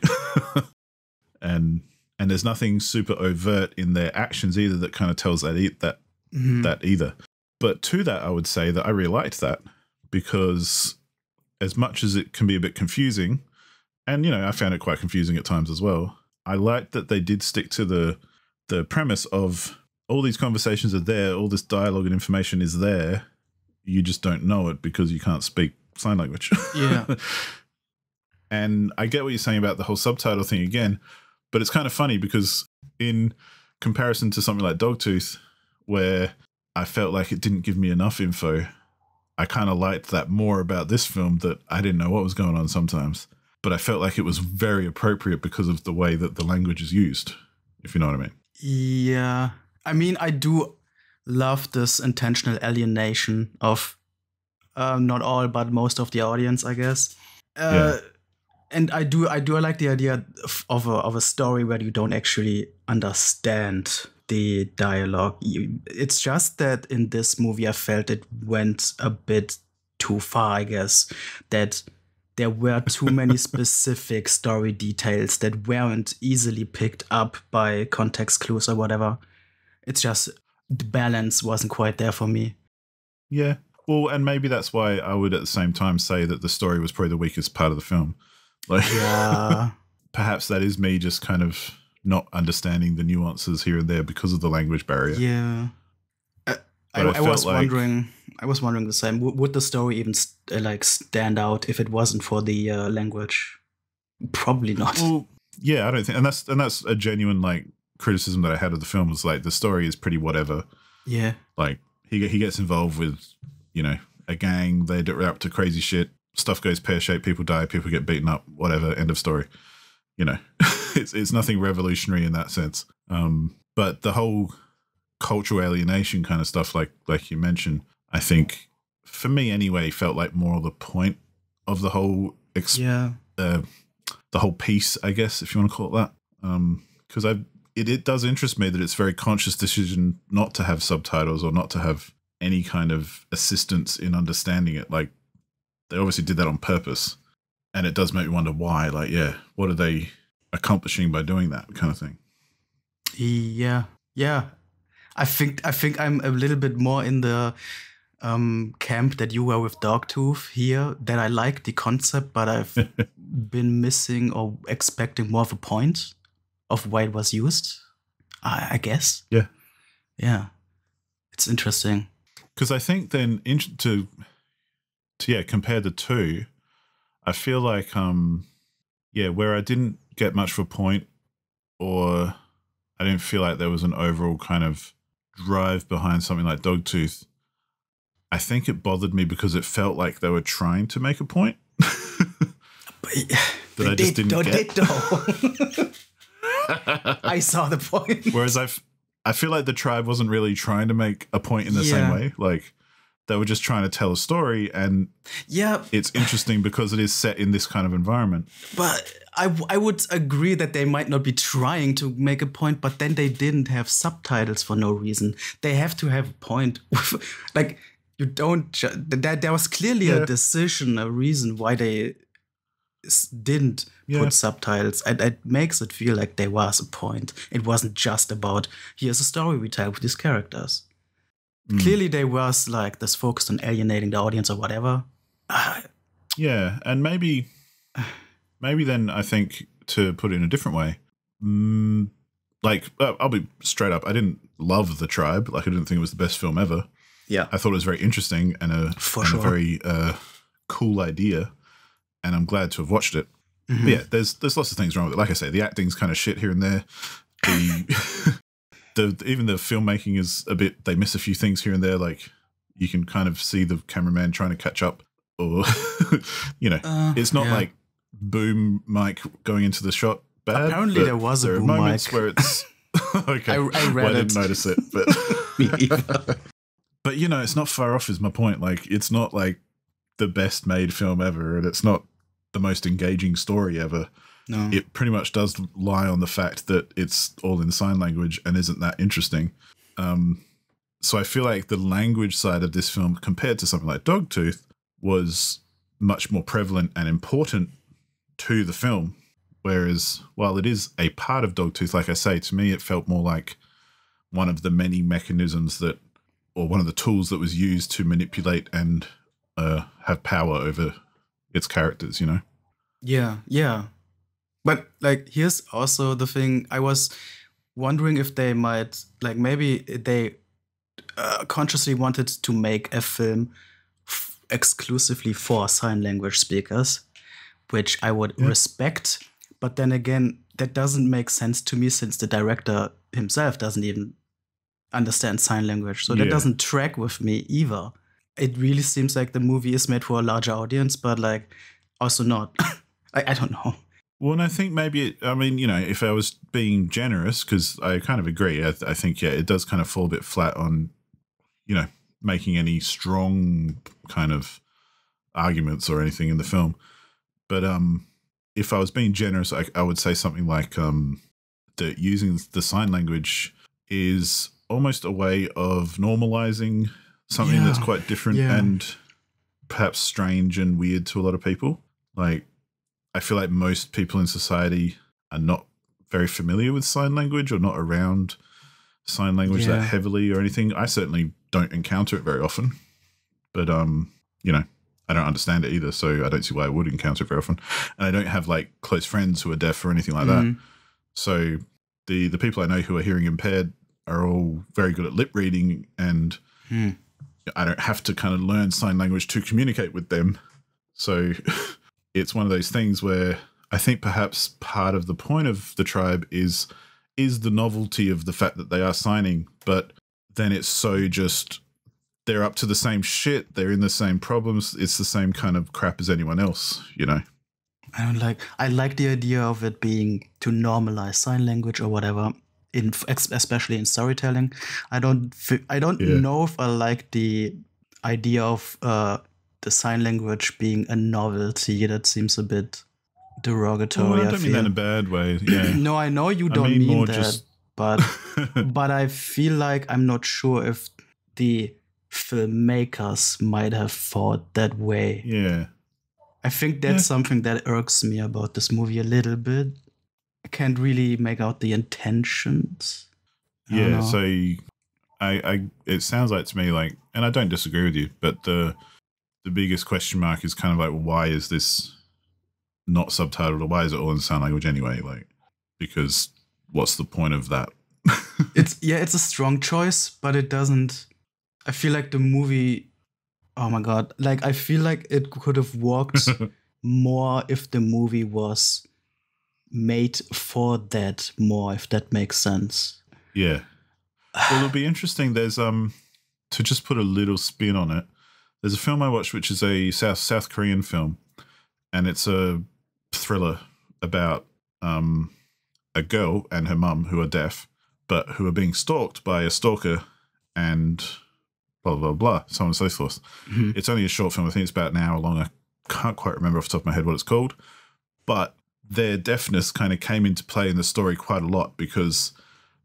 and there's nothing super overt in their actions either that kind of tells that either. But to that, I would say that I really liked that because as much as it can be a bit confusing And, I found it quite confusing at times as well. I liked that they did stick to the premise of all these conversations are there, all this dialogue and information is there. You just don't know it because you can't speak sign language. Yeah. And I get what you're saying about the whole subtitle thing again, but it's kind of funny because in comparison to something like Dogtooth, where I felt like it didn't give me enough info, I kind of liked that more about this film, that I didn't know what was going on sometimes. But I felt like it was very appropriate because of the way that the language is used, if you know what I mean. Yeah. I mean, I do love this intentional alienation of not all, but most of the audience, I guess. And I like the idea of a story where you don't actually understand the dialogue. It's just that in this movie, I felt it went a bit too far, I guess, that there were too many specific story details that weren't easily picked up by context clues or whatever. It's just the balance wasn't quite there for me. Yeah. Well, and maybe that's why I would at the same time say that the story was probably the weakest part of the film. Like, yeah. Perhaps that is me just kind of not understanding the nuances here and there because of the language barrier. Yeah. I was wondering the same. Would the story even stand out if it wasn't for the language? Probably not. Well, yeah, I don't think, and that's a genuine criticism that I had of the film, was the story is pretty whatever. Yeah. He gets involved with, a gang. They're up to crazy shit. Stuff goes pear-shaped. People die. People get beaten up. Whatever. End of story. It's nothing revolutionary in that sense. But the whole cultural alienation kind of stuff, like you mentioned, I think for me anyway, felt like more of the point of the whole the whole piece, I guess, if you want to call it that. Because it does interest me that it's a very conscious decision not to have subtitles or not to have any kind of assistance in understanding it. They obviously did that on purpose, and it does make me wonder why. What are they accomplishing by doing that kind of thing? Yeah. I think I'm a little bit more in the camp that you were with Dogtooth here, that I like the concept, but I've been missing or expecting more of a point of why it was used, I guess. Yeah. Yeah. It's interesting. Because I think then to compare the two, I feel like, where I didn't get much of a point, or I didn't feel like there was an overall kind of drive behind something like Dogtooth, I think it bothered me because it felt like they were trying to make a point that I just didn't get. I saw the point. Whereas I feel like the tribe wasn't really trying to make a point in the same way. They were just trying to tell a story, and it's interesting because it is set in this kind of environment. But I would agree that they might not be trying to make a point, but then they didn't have subtitles for no reason. They have to have a point. You don't. There was clearly a decision, a reason why they didn't put subtitles. And it makes it feel like there was a point. It wasn't just about, here's a story we tell with these characters. Clearly there was this focus on alienating the audience or whatever. Yeah, and maybe then I think, to put it in a different way, I'll be straight up, I didn't love The Tribe. I didn't think it was the best film ever. Yeah. I thought it was very interesting and a very cool idea, and I'm glad to have watched it. Mm-hmm. But yeah, there's lots of things wrong with it. Like I say, the acting's kind of shit here and there. Even the filmmaking is a bit, they miss a few things here and there. You can kind of see the cameraman trying to catch up, or, it's not like boom mic going into the shot bad. Apparently there was a boom mic. There are moments where it's, okay, I didn't notice it, but, me either. But, it's not far off is my point. It's not the best made film ever, and it's not the most engaging story ever. No. It pretty much does lie on the fact that it's all in sign language and isn't that interesting. So I feel like the language side of this film, compared to something like Dogtooth, was much more prevalent and important to the film. Whereas, while it is a part of Dogtooth, like I say, to me it felt more like one of the many mechanisms or one of the tools that was used to manipulate and have power over its characters, Yeah. But like, here's also the thing. I was wondering if they might, like, maybe they consciously wanted to make a film exclusively for sign language speakers, which I would respect. But then again, that doesn't make sense to me since the director himself doesn't even understand sign language. So that doesn't track with me either. It really seems like the movie is made for a larger audience, but like also not. I don't know. Well, and I think maybe, if I was being generous, because I kind of agree, I think, it does kind of fall a bit flat on, making any strong kind of arguments or anything in the film. But if I was being generous, I would say something like that using the sign language is almost a way of normalizing something that's quite different and perhaps strange and weird to a lot of people. Like, I feel like most people in society are not very familiar with sign language or not around sign language that heavily or anything. I certainly don't encounter it very often, but I don't understand it either, so I don't see why I would encounter it very often. And I don't have like close friends who are deaf or anything like that. So the people I know who are hearing impaired are all very good at lip reading, and I don't have to kind of learn sign language to communicate with them. So it's one of those things where I think perhaps part of the point of the tribe is the novelty of the fact that they are signing, but then it's so just they're up to the same shit, they're in the same problems, it's the same kind of crap as anyone else, I like the idea of it being to normalize sign language or whatever, especially in storytelling. I don't know if I like the idea of the sign language being a novelty. That seems a bit derogatory. Well, I don't mean that in a bad way. Yeah. No, I know you don't mean that, just... but I feel like I'm not sure if the filmmakers might have thought that way. Yeah. I think that's something that irks me about this movie a little bit. I can't really make out the intentions. Yeah, so I it sounds like to me like, and I don't disagree with you, but the biggest question mark is kind of like, why is this not subtitled, or why is it all in sign language anyway? Like, because what's the point of that? It's a strong choice, but it doesn't. I feel like the movie, oh my god, like I feel like it could have worked more if the movie was made for that more, if that makes sense. Yeah. Well, it'll be interesting. There's to just put a little spin on it. There's a film I watched which is a South Korean film, and it's a thriller about a girl and her mum who are deaf, but who are being stalked by a stalker and blah, blah, blah, so on and so forth. Mm-hmm. It's only a short film. I think it's about an hour long. I can't quite remember off the top of my head what it's called. But their deafness kind of came into play in the story quite a lot, because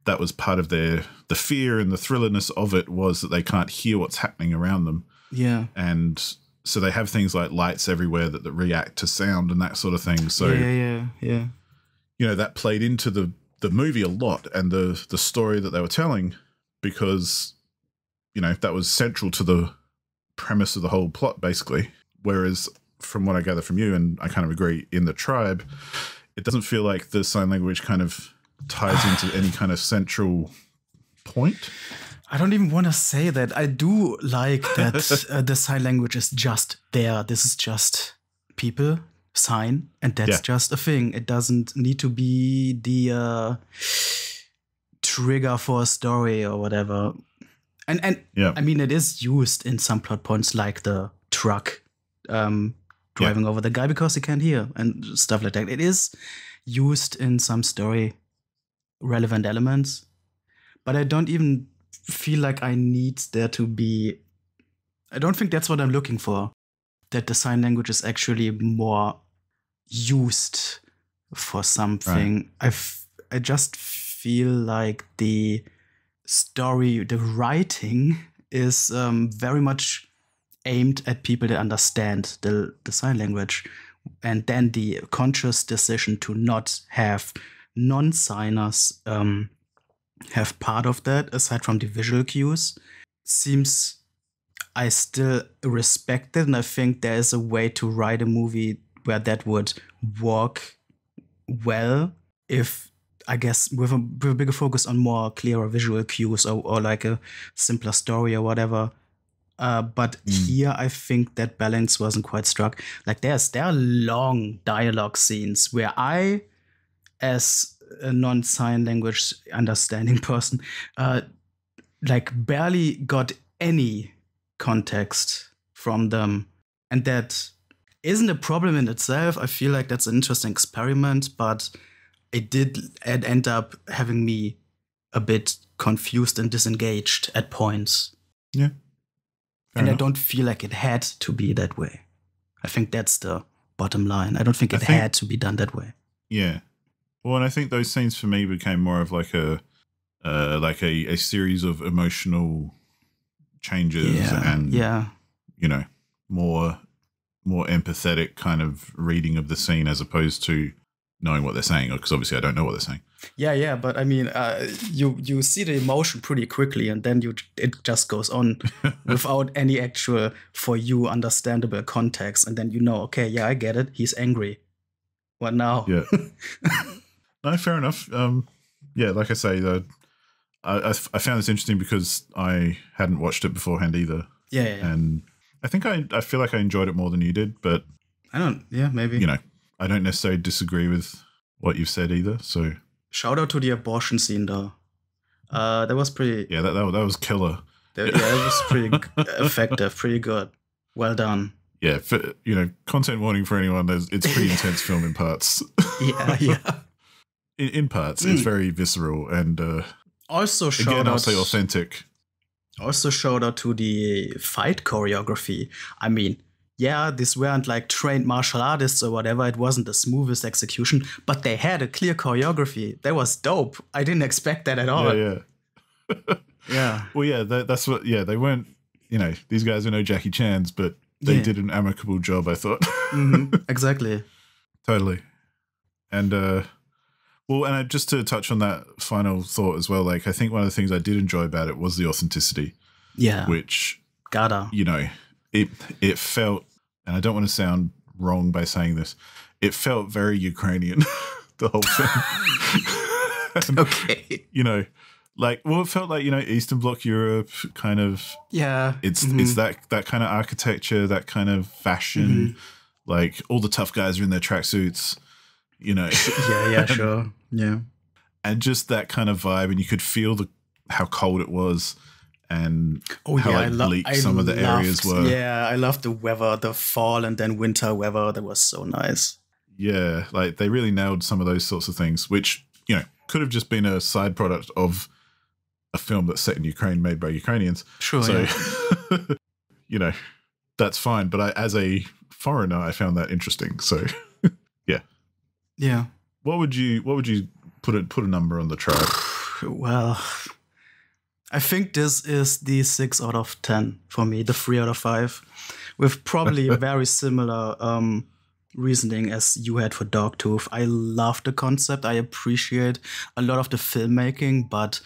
that was part of the fear and the thrillerness of it, was that they can't hear what's happening around them. Yeah. And so they have things like lights everywhere that react to sound and that sort of thing. So yeah. That played into the movie a lot, and the story that they were telling, because that was central to the premise of the whole plot, basically. Whereas from what I gather from you, and I kind of agree, in the tribe, it doesn't feel like the sign language kind of ties into any kind of central point. I don't even want to say that. I do like that the sign language is just there. This is just people sign, and that's just a thing. It doesn't need to be the trigger for a story or whatever. And I mean, it is used in some plot points, like the truck driving over the guy because he can't hear and stuff like that. It is used in some story relevant elements, but I don't even feel like I need there to be. I don't think that's what I'm looking for. That the sign language is actually more used for something. Right. I just feel like the story, the writing is very much aimed at people that understand the sign language, and then the conscious decision to not have non-signers have part of that, aside from the visual cues, seems I still respect it, and I think there is a way to write a movie where that would work well if, I guess, with a bigger focus on more clearer visual cues or like a simpler story or whatever. But here I think that balance wasn't quite struck. Like there are long dialogue scenes where I, as a non-sign language understanding person, like barely got any context from them. And that isn't a problem in itself. I feel like that's an interesting experiment, but it did end up having me a bit confused and disengaged at points. Yeah. And I don't feel like it had to be that way. I think that's the bottom line. I don't think it had to be done that way. Yeah. Well, and I think those scenes for me became more of like a series of emotional changes and you know, more empathetic kind of reading of the scene as opposed to knowing what they're saying, because obviously I don't know what they're saying. Yeah, but I mean, you see the emotion pretty quickly, and then it just goes on without any actual, for you, understandable context, and then you know, okay, yeah, I get it. He's angry. What now? Yeah. No, fair enough. Yeah, like I say, I found this interesting because I hadn't watched it beforehand either. Yeah. And I think I feel like I enjoyed it more than you did, but maybe. You know, I don't necessarily disagree with what you've said either. So shout out to the abortion scene though. That was pretty. Yeah, that was killer. It was pretty effective, pretty good. Well done. Yeah, content warning for anyone. It's pretty intense film in parts. Yeah. In parts, it's very visceral and also I'll say authentic. Also shout out to the fight choreography. I mean, yeah, these weren't like trained martial artists or whatever. It wasn't the smoothest execution, but they had a clear choreography. That was dope. I didn't expect that at all. Yeah. Yeah. Well, yeah, that's what. Yeah, they weren't. These guys are no Jackie Chan's, but they did an amicable job, I thought. Exactly. Totally. And and just to touch on that final thought as well, like I think one of the things I did enjoy about it was the authenticity. Yeah. Which it felt, and I don't want to sound wrong by saying this, it felt very Ukrainian, the whole thing. Okay. It felt like, Eastern Bloc Europe kind of. Yeah. It's that kind of architecture, that kind of fashion. Like all the tough guys are in their tracksuits, Yeah, sure. Yeah. And just that kind of vibe, and you could feel how cold it was. And how bleak some of the areas were. Yeah, I loved the weather, the fall and then winter weather. That was so nice. Yeah, like they really nailed some of those sorts of things, which, could have just been a side product of a film that's set in Ukraine made by Ukrainians. Sure, so, that's fine. But as a foreigner, I found that interesting. So, yeah. Yeah. What would you put a number on the Tribe? Well, I think this is the 6 out of 10 for me, the 3 out of 5, with probably a very similar reasoning as you had for Dogtooth. I love the concept. I appreciate a lot of the filmmaking, but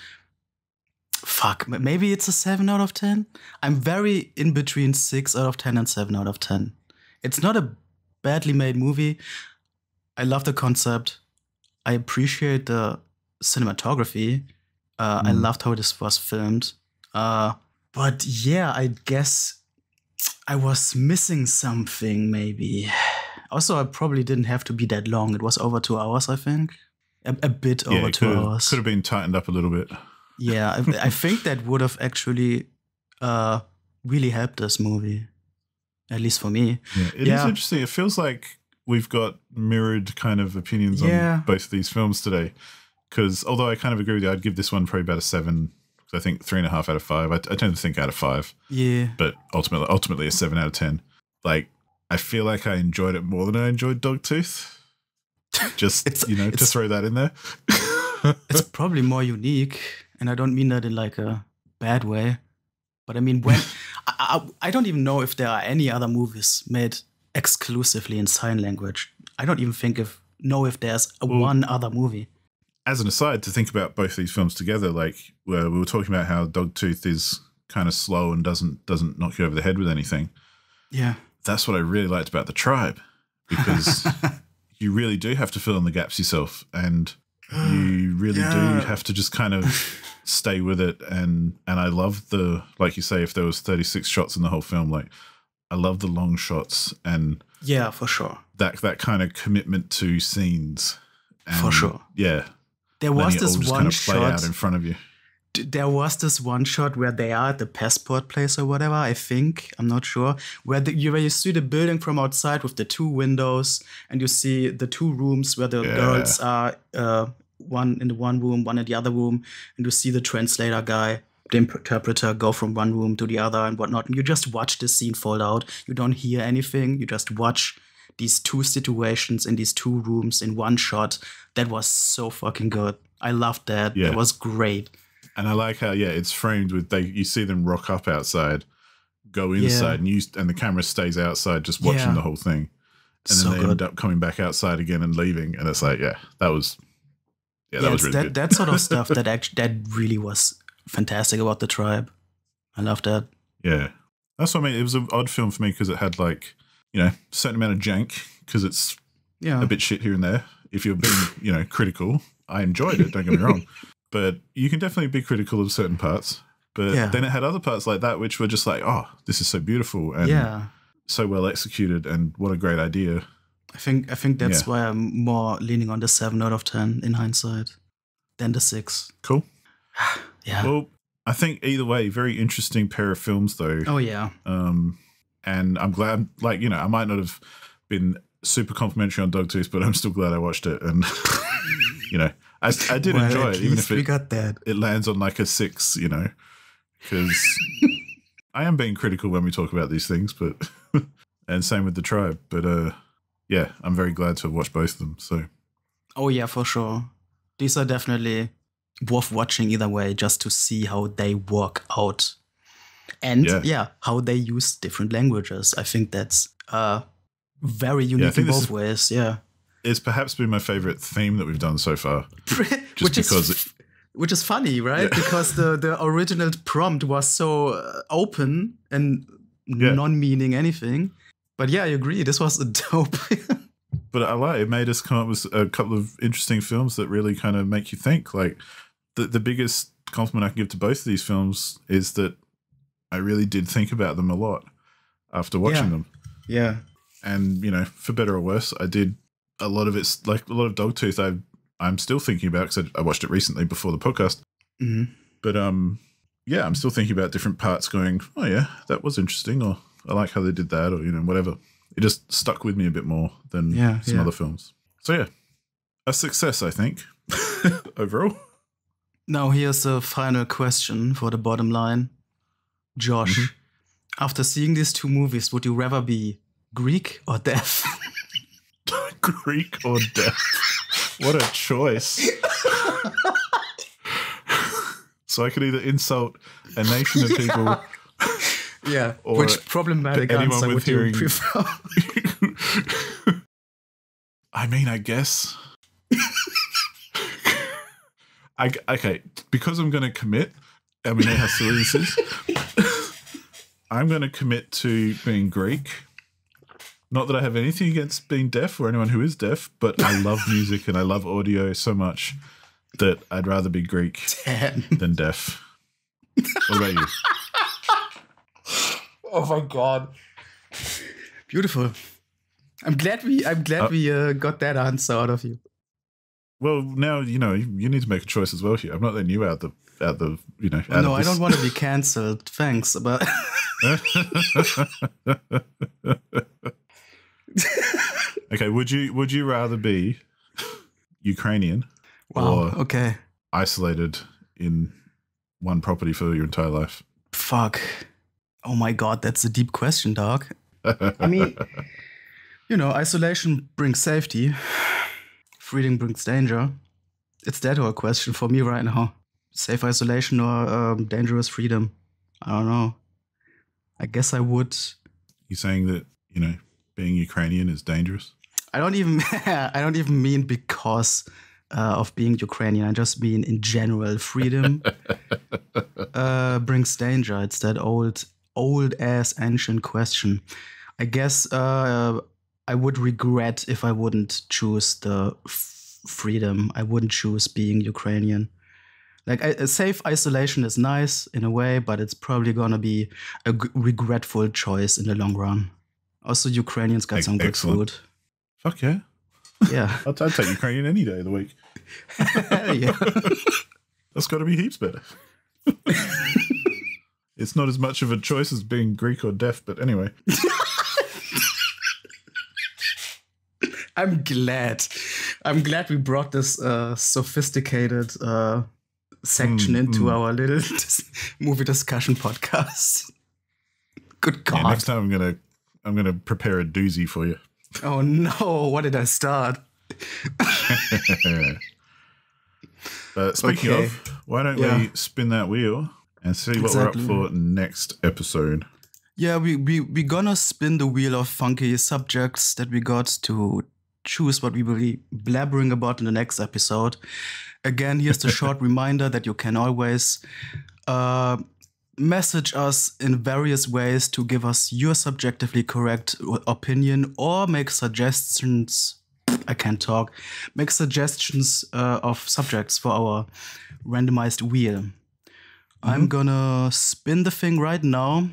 maybe it's a 7 out of 10. I'm very in between 6 out of 10 and 7 out of 10. It's not a badly made movie. I love the concept. I appreciate the cinematography. I loved how this was filmed. But yeah, I guess I was missing something maybe. Also, I probably didn't have to be that long. It was over 2 hours, I think. A bit over 2 hours. Could have been tightened up a little bit. Yeah, I think that would have actually really helped this movie. At least for me. Yeah, it is interesting. It feels like we've got mirrored kind of opinions on both of these films today. Because although I kind of agree with you, I'd give this one probably about a 7. I think 3.5 out of 5. I tend to think out of 5. Yeah. But ultimately a 7 out of 10. Like, I feel like I enjoyed it more than I enjoyed Dogtooth. Just, to throw that in there. It's probably more unique. And I don't mean that in like a bad way. But I mean, I don't even know if there are any other movies made exclusively in sign language. I don't even know if there's one other movie. As an aside, to think about both these films together, like where we were talking about how Dogtooth is kind of slow and doesn't knock you over the head with anything. Yeah. That's what I really liked about The Tribe, because you really do have to fill in the gaps yourself, and you really do have to just kind of stay with it. And I love the, like you say, if there was 36 shots in the whole film, like I love the long shots and yeah, for sure, that kind of commitment to scenes. And for sure, yeah. There was this one kind of shot play out in front of you. There was this one shot where they are at the passport place or whatever, I think. I'm not sure. Where you see the building from outside with the two windows, and you see the two rooms where the girls are, one in the one room, one in the other room, and you see the translator guy, the interpreter, go from one room to the other and whatnot. And you just watch the scene fold out. You don't hear anything. You just watch these two situations in these two rooms in one shot. That was so fucking good. I loved that. Yeah. It was great. And I like how, it's framed with you see them rock up outside, go inside, and the camera stays outside just watching the whole thing. And then they end up coming back outside again and leaving. And it's like, that was really good. That sort of stuff that really was fantastic about The Tribe. I love that. Yeah. That's what I mean. It was an odd film for me because it had like, a certain amount of jank because it's a bit shit here and there. If you're being, critical, I enjoyed it, don't get me wrong. But you can definitely be critical of certain parts. But then it had other parts like that, which were just like, oh, this is so beautiful and so well executed, and what a great idea. I think that's why I'm more leaning on the 7 out of 10 in hindsight than the 6. Cool. Yeah. Well, I think either way, very interesting pair of films though. Oh yeah. And I'm glad, like, I might not have been super complimentary on Dogtooth, but I'm still glad I watched it. And, I did enjoy it, even if it lands on like a 6, because I am being critical when we talk about these things, but, and same with The Tribe. But, I'm very glad to have watched both of them. So, oh yeah, for sure. These are definitely worth watching either way, just to see how they work out. And how they use different languages. I think that's very unique in both ways. Yeah. It's perhaps been my favorite theme that we've done so far. Which is funny, right? Yeah. Because the original prompt was so open and non-meaning anything. But yeah, I agree. This was a dope. But I like it. Made us come up with a couple of interesting films that really kind of make you think. Like the biggest compliment I can give to both of these films is that I really did think about them a lot after watching them. Yeah. And, for better or worse, I did a lot of it's like a lot of Dogtooth I'm still thinking about because I watched it recently before the podcast. Mm-hmm. But, I'm still thinking about different parts going, oh, yeah, that was interesting, or I like how they did that, or, whatever. It just stuck with me a bit more than some other films. So, a success, I think, overall. Now, here's a final question for the bottom line. Josh, after seeing these two movies, would you rather be Greek or deaf? Greek or deaf? What a choice. So I could either insult a nation of people. Yeah. Which problematic answer would you prefer? I mean, I guess. Okay, because I'm going to commit. I mean, how silly this is. I'm going to commit to being Greek. Not that I have anything against being deaf or anyone who is deaf, but I love music and I love audio so much that I'd rather be Greek than deaf. What about you? Oh my God. Beautiful. I'm glad we got that answer out of you. Well, now, you need to make a choice as well here. I'm not letting you out the no, I don't want to be cancelled. Thanks, but okay, would you rather be Ukrainian or isolated in one property for your entire life? Fuck. Oh my God, that's a deep question, dog. I mean, isolation brings safety. Freedom brings danger. It's that whole question for me right now. Safe isolation or dangerous freedom? I don't know. I guess I would. You saying that, being Ukrainian is dangerous? I don't even mean because of being Ukrainian. I just mean in general, freedom brings danger. It's that old ass ancient question. I guess I would regret if I wouldn't choose the freedom. I wouldn't choose being Ukrainian. Like, a safe isolation is nice in a way, but it's probably going to be a regretful choice in the long run. Also, Ukrainians got some good food. Fuck yeah. Yeah. I'd take Ukrainian any day of the week. Yeah. That's got to be heaps better. It's not as much of a choice as being Greek or deaf, but anyway. I'm glad we brought this sophisticated section into our little movie discussion podcast. Good God. Yeah, next time I'm gonna prepare a doozy for you. Oh no, what did I start? But speaking of, why don't we spin that wheel and see what we're up for next episode? Yeah, we're gonna spin the wheel of funky subjects that we got to choose what we will be blabbering about in the next episode. Again, here's the short reminder that you can always message us in various ways to give us your subjectively correct opinion or make suggestions. I can't talk. Make suggestions of subjects for our randomized wheel. I'm gonna spin the thing right now.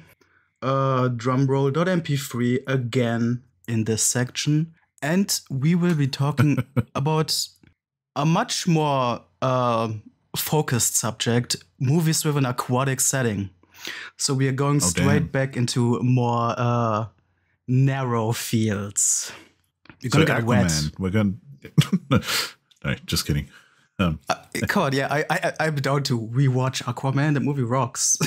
Drumroll.mp3 again in this section. And we will be talking about a much more focused subject, movies with an aquatic setting. So we are going straight back into more narrow fields. You're going to get Aquaman, wet. We're going no, just kidding. God, yeah, I'm down to rewatch Aquaman. The movie rocks.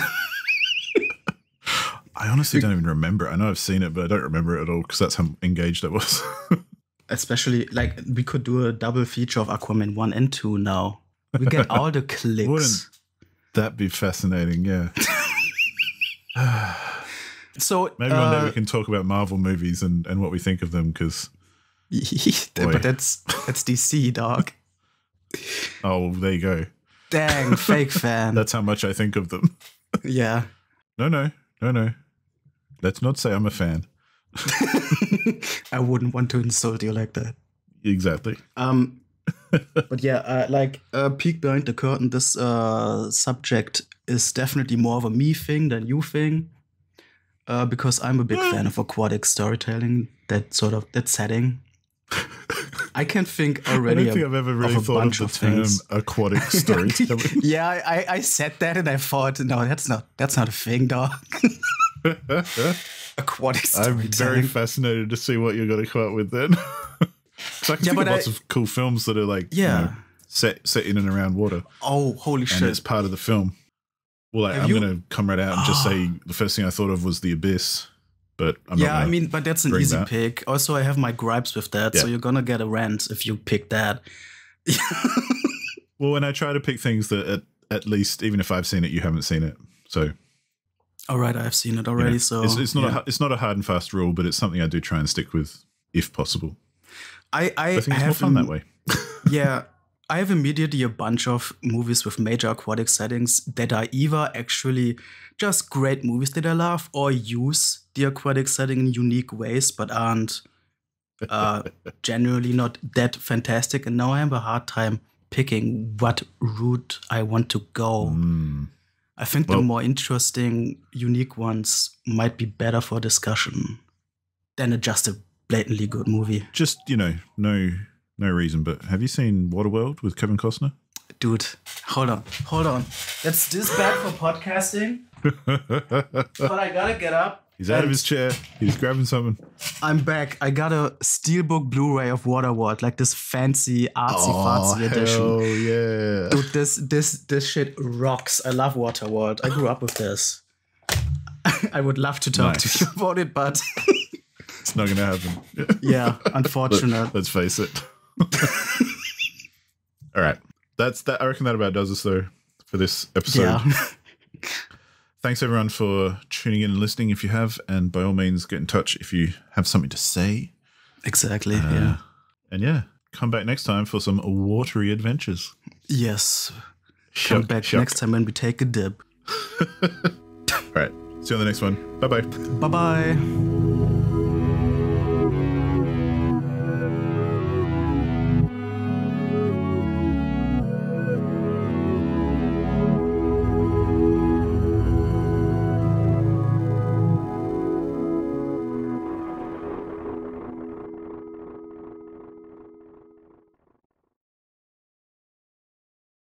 I honestly don't even remember. I know I've seen it, but I don't remember it at all because that's how engaged I was. Especially, like, we could do a double feature of Aquaman 1 and 2 now. We get all the clicks. Wouldn't that be fascinating? Yeah. So maybe one day we can talk about Marvel movies and what we think of them, because but that's DC, dog. Oh, there you go. Dang, fake fan. That's how much I think of them. Yeah. No. Let's not say I'm a fan. I wouldn't want to insult you like that. Exactly. But yeah, peek behind the curtain, this subject is definitely more of a me thing than you thing. Because I'm a big fan of aquatic storytelling, that setting. I can think already. I don't think I've ever really thought of the term aquatic storytelling. Yeah, I said that and I thought, no, that's not a thing, dog. Aquatic storytelling. I'm very fascinated to see what you're going to come up with then. So I can think of lots of cool films that are like set in and around water. Oh, holy shit. And it's part of the film. Well, I'm going to come right out and just say the first thing I thought of was The Abyss. But I'm not but that's an easy pick. Also, I have my gripes with that, so you're going to get a rant if you pick that. Well, and I try to pick things that at least, even if I've seen it, you haven't seen it. So, all right, I've seen it already. So it's not a hard and fast rule, but it's something I do try and stick with if possible. I think it's more fun that way. Yeah, I have immediately a bunch of movies with major aquatic settings that are either actually just great movies that I love or use the aquatic setting in unique ways, but aren't generally not that fantastic. And now I have a hard time picking what route I want to go. I think the more interesting, unique ones might be better for discussion than just a blatantly good movie. Just, no reason, but have you seen Waterworld with Kevin Costner? Dude, hold on. That's this bad for podcasting. But I gotta get up. He's out of his chair. He's grabbing something. I'm back. I got a Steelbook Blu-ray of Waterworld, like this fancy artsy-fartsy edition. Oh, yeah. Dude, this shit rocks. I love Waterworld. I grew up with this. I would love to talk to you about it, but it's not going to happen. Yeah, unfortunate. Let's face it. All right. I reckon that about does us, though, for this episode. Yeah. Thanks, everyone, for tuning in and listening if you have. And by all means, get in touch if you have something to say. Exactly, yeah. And come back next time for some watery adventures. Yes. Come back next time when we take a dip. All right. See you on the next one. Bye-bye. Bye-bye.